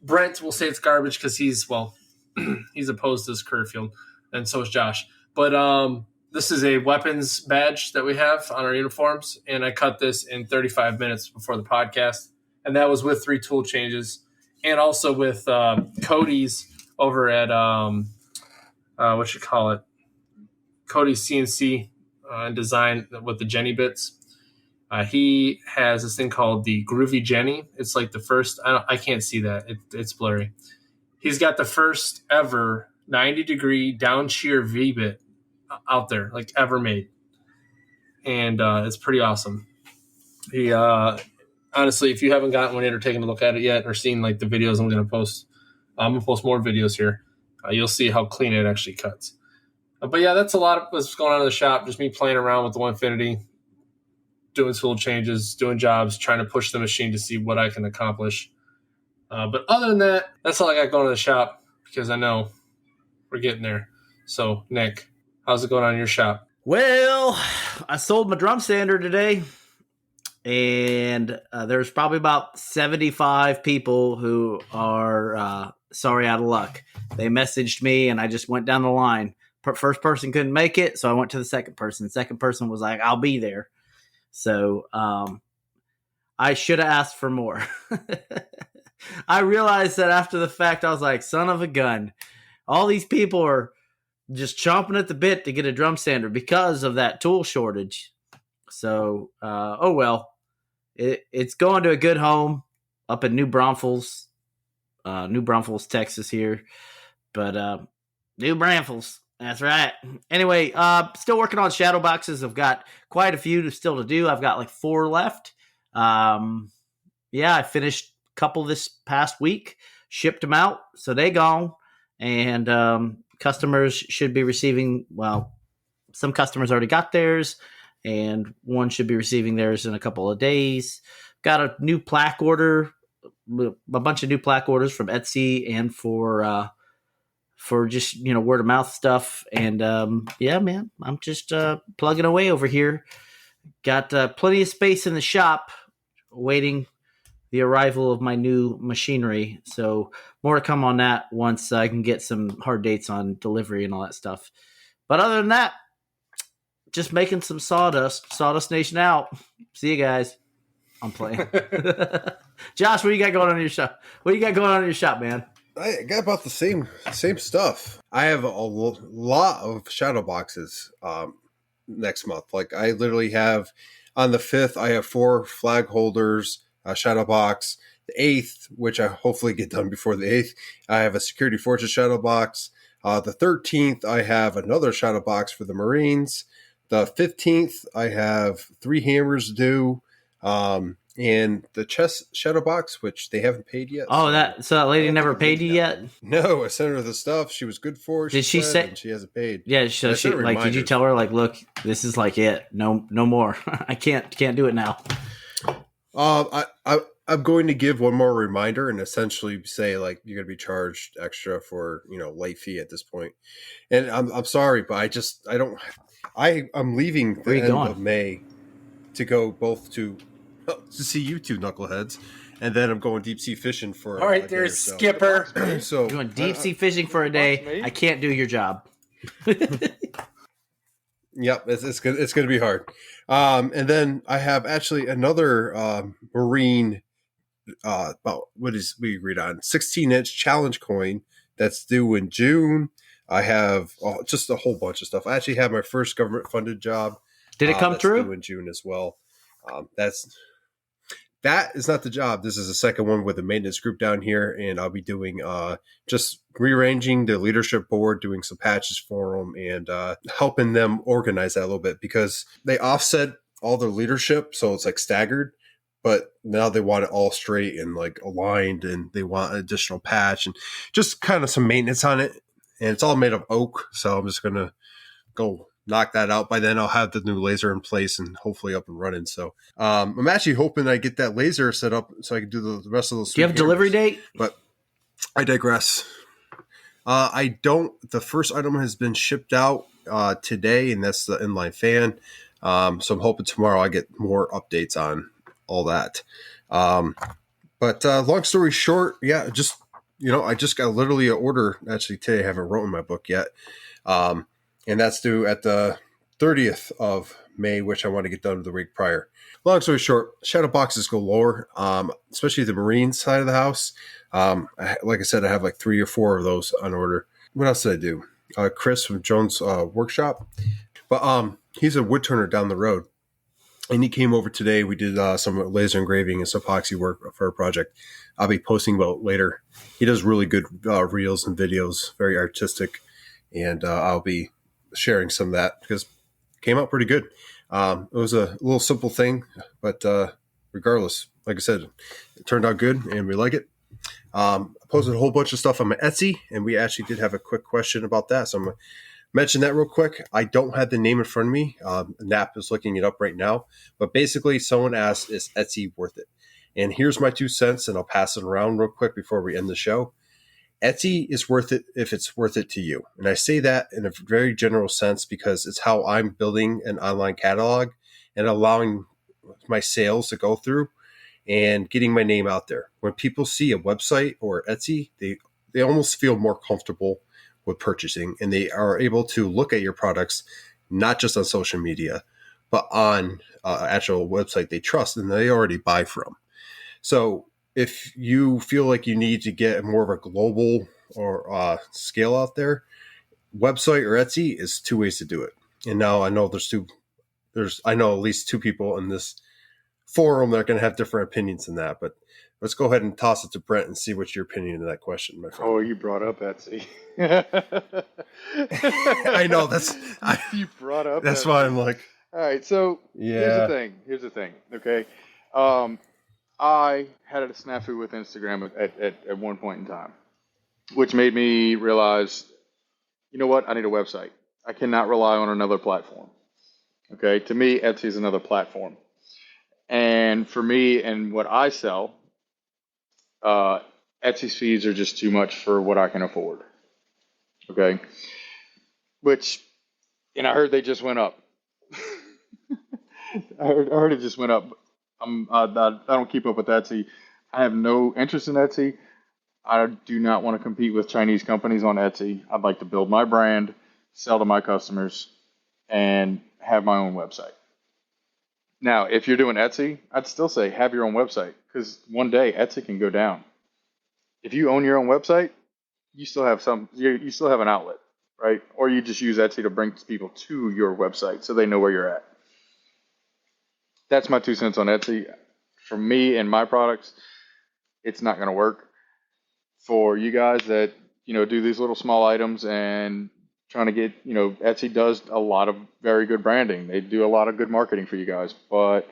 S4: Brent will say it's garbage because he's opposed to this career field, and so is Josh. But this is a weapons badge that we have on our uniforms, and I cut this in 35 minutes before the podcast, and that was with 3 tool changes, and also with Cody's over at Cody's CNC design with the Jenny bits. He has this thing called the Groovy Jenny. It's like the first, I can't see that. It's blurry. He's got the first ever 90-degree down shear V-bit out there, like ever made. And it's pretty awesome. He, honestly, if you haven't gotten one yet or taken a look at it yet or seen like the videos I'm going to post more videos here. You'll see how clean it actually cuts. But yeah, that's a lot of what's going on in the shop. Just me playing around with the Onefinity, doing tool changes, doing jobs, trying to push the machine to see what I can accomplish. But other than that, that's all I got going in the shop because I know we're getting there. So, Nick, how's it going on in your shop?
S3: Well, I sold my drum sander today, and there's probably about 75 people who are sorry out of luck. They messaged me, and I just went down the line. First person couldn't make it, so I went to the second person. Second person was like, I'll be there. So I should have asked for more. I realized that after the fact, I was like, son of a gun. All these people are just chomping at the bit to get a drum sander because of that tool shortage. So, oh well. It's going to a good home up in New Braunfels, Texas here. But New Braunfels, that's right. Anyway, still working on shadow boxes. I've got quite a few still to do. I've got like 4 left. I finished a couple this past week, shipped them out, so they gone. And customers should be receiving, well, some customers already got theirs, and one should be receiving theirs in a couple of days. Got a new plaque order, a bunch of new plaque orders from Etsy and for just, word of mouth stuff. And man, I'm just plugging away over here. Got plenty of space in the shop waiting the arrival of my new machinery. So more to come on that once I can get some hard dates on delivery and all that stuff. But other than that, just making some SAWDUST Nation out. See you guys. I'm playing. Josh, what you got going on in your shop? What you got going on in your shop, man?
S1: I got about the same stuff. I have a lot of shadow boxes next month. Like I literally have on the 5th, I have 4 flag holders, a shadow box. The 8th, which I hopefully get done before the 8th, I have a Security Fortress shadow box. The 13th, I have another shadow box for the Marines. The 15th, I have 3 hammers due. And the chest shadow box, which they haven't paid yet.
S3: Oh, so that lady never paid you yet?
S1: No, I sent her the stuff. She was good for it.
S3: Did she say
S1: she hasn't paid?
S3: Yeah, so she like, did you tell her like, look, this is like it. No more. I can't do it now.
S1: I'm going to give one more reminder and essentially say like you're going to be charged extra for late fee at this point. And I'm sorry, but I'm leaving the end of May to go both to see you two knuckleheads, and then I'm going deep sea fishing for.
S4: All right, there's Skipper.
S1: So
S3: you're going deep sea fishing for a day. I can't do your job.
S1: Yep, it's going to be hard. And then I have actually another Marine. About we agreed on 16-inch challenge coin that's due in June. I have just a whole bunch of stuff. I actually have my first government funded job.
S3: Did it come through?
S1: Due in June as well. That is not the job. This is the second one with a maintenance group down here, and I'll be doing just rearranging the leadership board, doing some patches for them, and helping them organize that a little bit because they offset all their leadership, so it's like staggered. But now they want it all straight and like aligned, and they want an additional patch and just kind of some maintenance on it. And it's all made of oak, so I'm just gonna go knock that out. By then I'll have the new laser in place and hopefully up and running. So I'm actually hoping I get that laser set up so I can do the rest of those.
S3: Do you have a delivery date?
S1: But I digress. I don't. The first item has been shipped out today, and that's the inline fan. So I'm hoping tomorrow I get more updates on all that. But long story short, yeah, just I just got literally an order actually today. I haven't written my book yet. And that's due at the 30th of May, which I want to get done the week prior. Long story short, shadow boxes go lower, especially the Marine side of the house. Like I said, I have like 3 or 4 of those on order. What else did I do? Chris from Jones Workshop. But he's a wood turner down the road. And he came over today. We did some laser engraving and some epoxy work for a project I'll be posting about later. He does really good reels and videos, very artistic. And I'll be sharing some of that because it came out pretty good. It was a little simple thing, but regardless, like I said, it turned out good and we like it. I posted a whole bunch of stuff on my Etsy, and we actually did have a quick question about that. So I'm going to mention that real quick. I don't have the name in front of me. Nap is looking it up right now, but basically someone asked, is Etsy worth it? And here's my 2 cents, and I'll pass it around real quick before we end the show. Etsy is worth it if it's worth it to you. And I say that in a very general sense because it's how I'm building an online catalog and allowing my sales to go through and getting my name out there. When people see a website or Etsy, they almost feel more comfortable with purchasing, and they are able to look at your products, not just on social media, but on actual website they trust and they already buy from. So if you feel like you need to get more of a global or scale out there, website or Etsy is two ways to do it. And now I know I know at least two people in this forum that are going to have different opinions than that, but let's go ahead and toss it to Brent and see what's your opinion of that question, my friend.
S2: Oh, you brought up Etsy.
S1: I know
S2: You brought up.
S1: That's
S2: Etsy.
S1: why I'm like,
S2: all right. So
S1: yeah.
S2: Here's the thing. Okay. I had a snafu with Instagram at one point in time, which made me realize, you know what? I need a website. I cannot rely on another platform. Okay. To me, Etsy is another platform. And for me and what I sell, Etsy's fees are just too much for what I can afford. Okay. And I heard they just went up. I heard it just went up. I don't keep up with Etsy. I have no interest in Etsy. I do not want to compete with Chinese companies on Etsy. I'd like to build my brand, sell to my customers, and have my own website. Now, if you're doing Etsy, I'd still say have your own website because one day Etsy can go down. If you own your own website, you still have you still have an outlet, right? Or you just use Etsy to bring people to your website so they know where you're at. That's my 2 cents on Etsy. For me and my products, it's not going to work. For you guys that, do these little small items and trying to get, Etsy does a lot of very good branding. They do a lot of good marketing for you guys, but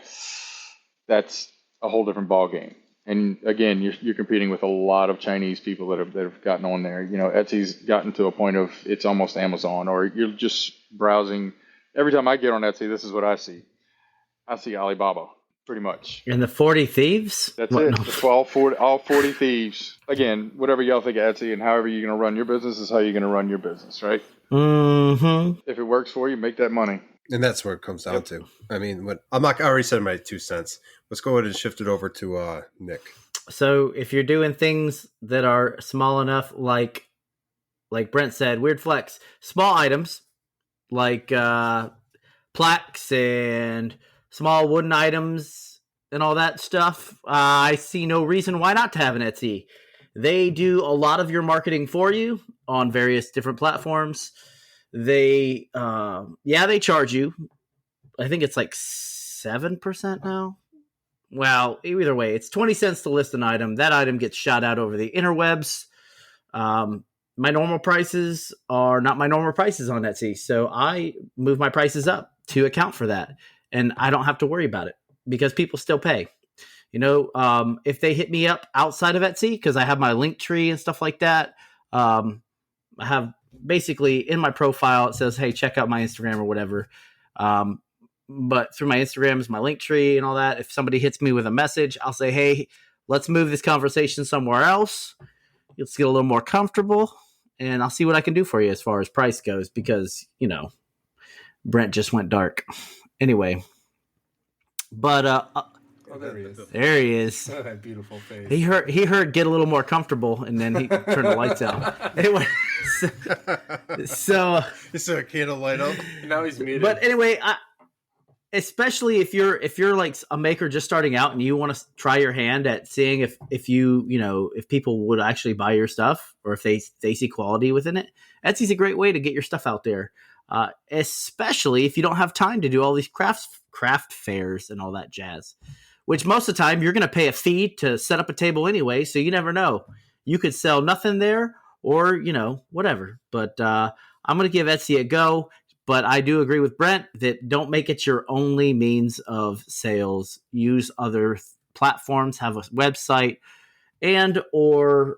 S2: that's a whole different ball game. And again, you're competing with a lot of Chinese people that have gotten on there. Etsy's gotten to a point of it's almost Amazon, or you're just browsing. Every time I get on Etsy, this is what I see. I see Alibaba, pretty much.
S3: And the 40 thieves?
S2: That's it. No. All 40 thieves. Again, whatever y'all think of Etsy and however you're going to run your business is how you're going to run your business, right?
S3: Mm-hmm.
S2: If it works for you, make that money.
S1: And that's where it comes down to. I mean, I already said my 2 cents. Let's go ahead and shift it over to Nick.
S3: So if you're doing things that are small enough, like Brent said, weird flex, small items like plaques and small wooden items and all that stuff, I see no reason why not to have an Etsy. They do a lot of your marketing for you on various different platforms. They charge you. I think it's like 7% now. Well, either way, it's 20 cents to list an item. That item gets shot out over the interwebs. My normal prices are not my normal prices on Etsy, so I move my prices up to account for that, and I don't have to worry about it because people still pay. If they hit me up outside of Etsy, because I have my link tree and stuff like that, I have basically in my profile, it says, hey, check out my Instagram or whatever. But through my Instagram is my link tree and all that. If somebody hits me with a message, I'll say, hey, let's move this conversation somewhere else. Let's get a little more comfortable, and I'll see what I can do for you as far as price goes because, Brent just went dark. Anyway, but
S4: there he is.
S3: There he is.
S4: Oh, that beautiful face.
S3: He heard get a little more comfortable, and then he turned the lights out. Anyway, so
S1: is there a candle light up?
S4: Now he's muted.
S3: But anyway, especially if you're like a maker just starting out and you want to try your hand at seeing if if people would actually buy your stuff or if they see quality within it, Etsy's a great way to get your stuff out there. Especially if you don't have time to do all these craft fairs and all that jazz, which most of the time you're going to pay a fee to set up a table anyway. So you never know. You could sell nothing there or, whatever. But I'm going to give Etsy a go. But I do agree with Brent that don't make it your only means of sales. Use other platforms, have a website, and or,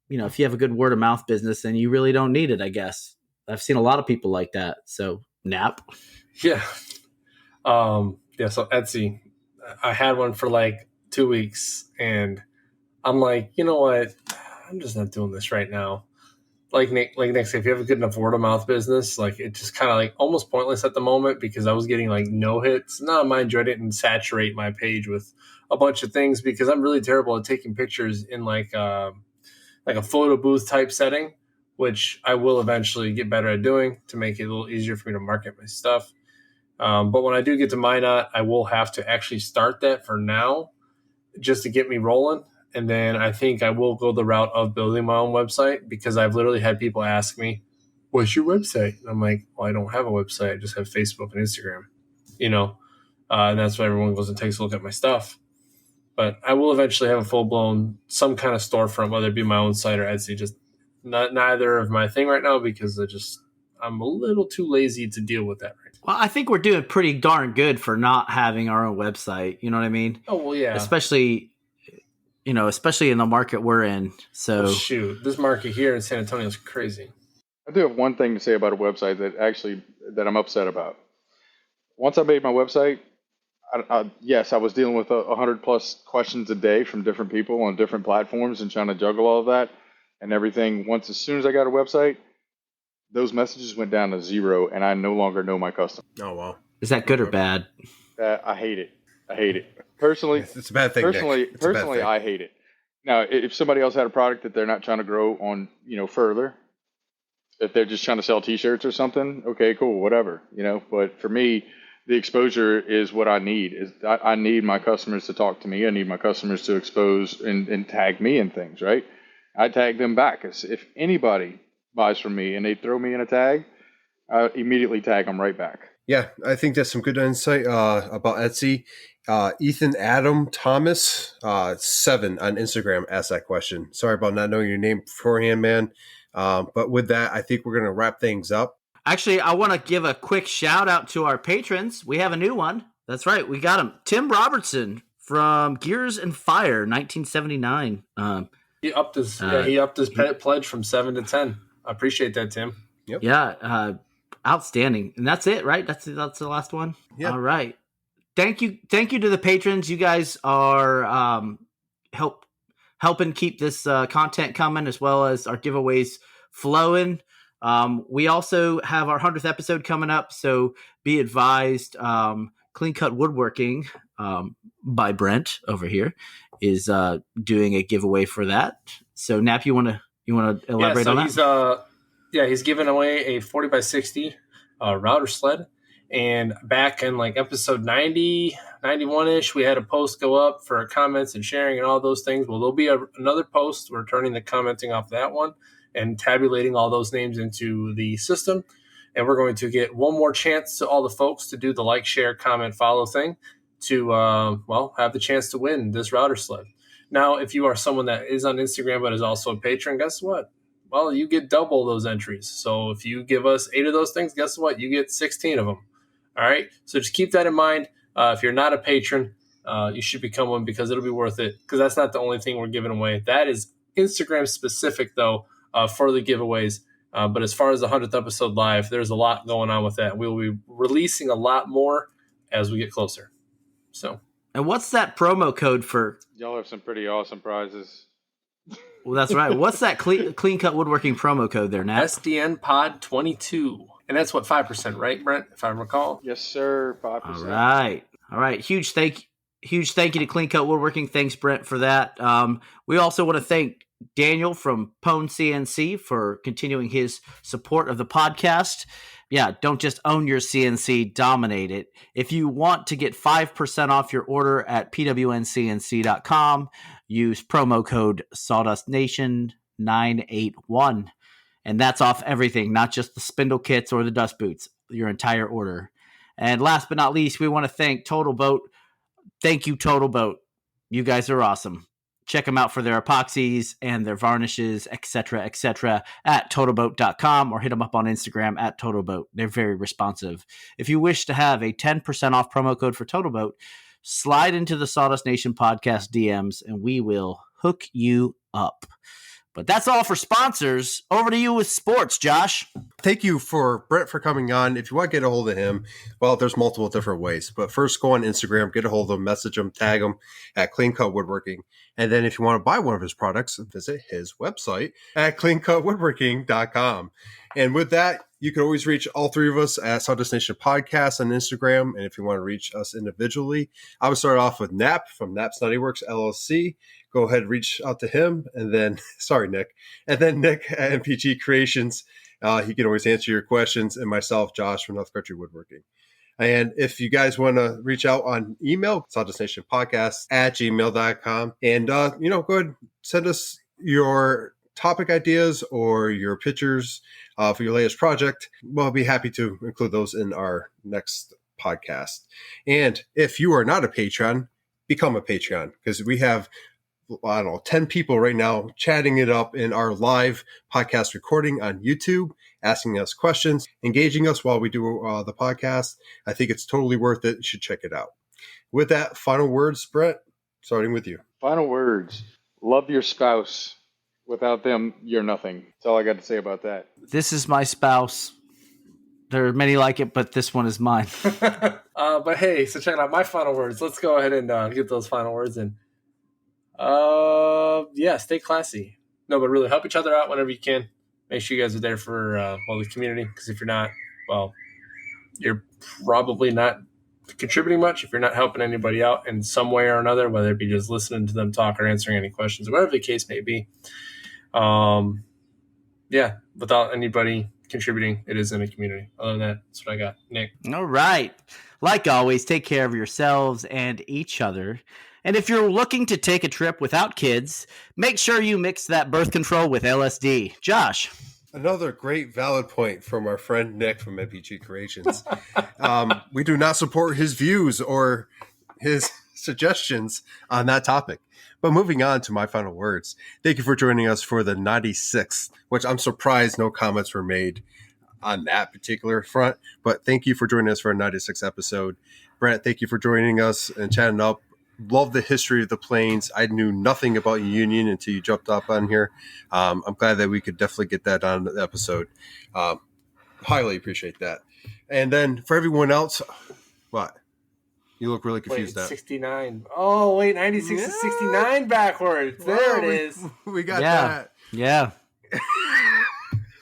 S3: if you have a good word of mouth business, then you really don't need it, I guess. I've seen a lot of people like that. So nap.
S4: Yeah. So Etsy, I had one for like 2 weeks and I'm like, you know what? I'm just not doing this right now. Like Nick said, if you have a good enough word of mouth business, like it's just kind of like almost pointless at the moment because I was getting like no hits. Not mind you, I didn't saturate my page with a bunch of things because I'm really terrible at taking pictures in like a photo booth type setting, which I will eventually get better at doing to make it a little easier for me to market my stuff. But when I do get to Minot, I will have to actually start that for now just to get me rolling. And then I think I will go the route of building my own website because I've literally had people ask me, what's your website? And I'm like, well, I don't have a website. I just have Facebook and Instagram, and that's why everyone goes and takes a look at my stuff. But I will eventually have a full-blown, some kind of storefront, whether it be my own site or Etsy. Just neither of my thing right now because I'm a little too lazy to deal with that right now.
S3: Well, I think we're doing pretty darn good for not having our own website. You know what I mean?
S4: Oh, well, yeah.
S3: Especially in the market we're in. So
S4: shoot, this market here in San Antonio is crazy.
S2: I do have one thing to say about a website that I'm upset about. Once I made my website, yes, I was dealing with 100+ questions a day from different people on different platforms and trying to juggle all of that and everything. As soon as I got a website, those messages went down to 0, and I no longer know my customers.
S1: Oh, wow.
S3: Is that good or bad?
S2: I hate it. Personally,
S1: it's a bad thing.
S2: Personally, I hate it. Now, if somebody else had a product that they're not trying to grow on, further, if they're just trying to sell T-shirts or something, okay, cool, whatever, But for me, the exposure is what I need. I need my customers to talk to me. I need my customers to expose and tag me in things, right? I tag them back. If anybody buys from me and they throw me in a tag, I immediately tag them right back.
S1: Yeah, I think that's some good insight about Etsy. Ethan Adam Thomas 7 on Instagram asked that question. Sorry about not knowing your name beforehand, man. But with that, I think we're going to wrap things up.
S3: Actually, I want to give a quick shout out to our patrons. We have a new one. That's right. We got him. Tim Robertson from Gears and Fire, 1979.
S4: He upped his pledge from 7 to 10. I appreciate that, Tim.
S1: Yep.
S3: Yeah. Outstanding. And that's it, right? That's the last one.
S1: Yeah.
S3: All right. Thank you to the patrons. You guys are helping keep this content coming as well as our giveaways flowing. We also have our 100th episode coming up, so be advised. Clean Cut Woodworking by Brent over here is doing a giveaway for that. So Nap, you want to elaborate on that?
S4: He's giving away a 40x60 router sled. And back in like episode 90, 91-ish, we had a post go up for comments and sharing and all those things. Well, there'll be another post returning the commenting off that one and tabulating all those names into the system. And we're going to get one more chance to all the folks to do the like, share, comment, follow thing to, have the chance to win this router sled. Now, if you are someone that is on Instagram but is also a patron, guess what? Well, you get double those entries. So if you give us 8 of those things, guess what? You get 16 of them. All right. So just keep that in mind. If you're not a patron, you should become one because it'll be worth it. Because that's not the only thing we're giving away. That is Instagram specific, though, for the giveaways. But as far as the 100th episode live, there's a lot going on with that. We'll be releasing a lot more as we get closer. So.
S3: And what's that promo code for?
S2: Y'all have some pretty awesome prizes.
S3: Well, that's right. What's that Clean Cut Woodworking promo code there, Nat?
S4: SDN Pod 22. And that's what, 5%, right, Brent, if I recall?
S2: Yes, sir,
S3: 5%. All right. Huge thank you to Clean Cut Woodworking. Thanks, Brent, for that. We also want to thank Daniel from Pwn CNC for continuing his support of the podcast. Yeah, don't just own your CNC, dominate it. If you want to get 5% off your order at pwncnc.com, use promo code SAWDUST NATION 981. And that's off everything, not just the spindle kits or the dust boots, your entire order. And last but not least, we want to thank Total Boat. Thank you, Total Boat. You guys are awesome. Check them out for their epoxies and their varnishes, etc., at totalboat.com or hit them up on Instagram at totalboat. They're very responsive. If you wish to have a 10% off promo code for Total Boat, slide into the Sawdust Nation podcast DMs and we will hook you up. But that's all for sponsors. Over to you with sports, Josh.
S1: Thank you for Brent for coming on. If you want to get a hold of him, well, there's multiple different ways. But first, go on Instagram, get a hold of him, message him, tag him at Clean Cut Woodworking. And then if you want to buy one of his products, visit his website at cleancutwoodworking.com. And with that, you can always reach all three of us at SAWDUST Nation Podcast on Instagram. And if you want to reach us individually, I would start off with Nap from Nap Snotty Works LLC. Go ahead, reach out to him. And then, sorry, Nick. And then Nick at MPG Creations. He can always answer your questions. And myself, Josh from North Country Woodworking. And if you guys want to reach out on email, SAWDUSTNationPodcast at gmail.com. And, go ahead, send us your topic ideas or your pictures for your latest project. We'll be happy to include those in our next podcast. And if you are not a Patreon, become a Patreon, because we have 10 people right now chatting it up in our live podcast recording on YouTube, asking us questions, engaging us while we do the podcast. I think it's totally worth it. You should check it out. With that, final words, Brent, starting with you.
S2: Final words. Love your spouse. Without them, you're nothing. That's all I got to say about that.
S3: This is my spouse. There are many like it, but this one is mine.
S4: But hey, so check out my final words. Let's go ahead and get those final words in. Stay classy. No, but really help each other out whenever you can. Make sure you guys are there for the community, because if you're not, well, you're probably not contributing much if you're not helping anybody out in some way or another, whether it be just listening to them talk or answering any questions, or whatever the case may be. Without anybody contributing, it isn't a community. Other than that, that's what I got. Nick.
S3: All right. Like always, take care of yourselves and each other. And if you're looking to take a trip without kids, make sure you mix that birth control with LSD. Josh.
S1: Another great valid point from our friend Nick from MPG Creations. We do not support his views or his suggestions on that topic. But moving on to my final words. Thank you for joining us for the 96th, which I'm surprised no comments were made on that particular front. But thank you for joining us for a 96th episode. Brent, thank you for joining us and chatting up. Love the history of the planes. I knew nothing about Union until you jumped up on here. I'm glad that we could definitely get that on the episode. Highly appreciate that. And then for everyone else, what? You look really confused.
S4: Wait, 69. Oh, wait, 96 to 69 backwards. There it is.
S1: We got that.
S3: Yeah.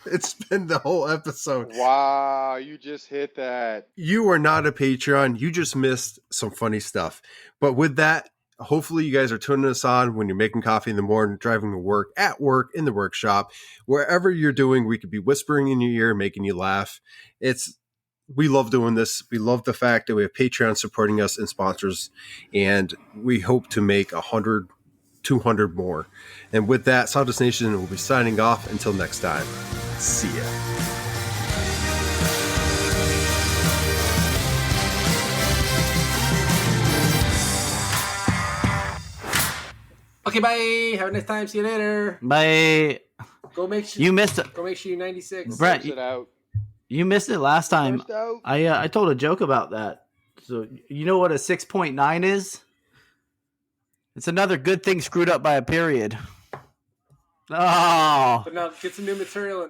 S1: It's been the whole episode.
S2: Wow, you just hit that.
S1: You are not a Patreon. You just missed some funny stuff. But with that, hopefully you guys are tuning us on when you're making coffee in the morning, driving to work, at work, in the workshop, wherever you're doing. We could be whispering in your ear, making you laugh. We love doing this. We love the fact that we have Patreon supporting us and sponsors, and we hope to make 100, 200 more. And with that, SAWDUST Nation will be signing off until next time. See ya.
S4: Okay, bye. Have a nice time. See you later.
S3: Bye.
S4: Go make sure
S3: You missed it.
S4: Go make sure you're 96.
S3: Brett,
S2: Close it out.
S3: You missed it last time.
S2: First out.
S3: I told a joke about that. So you know what a 6.9 is? It's another good thing screwed up by a period. Oh.
S4: But now get some new material and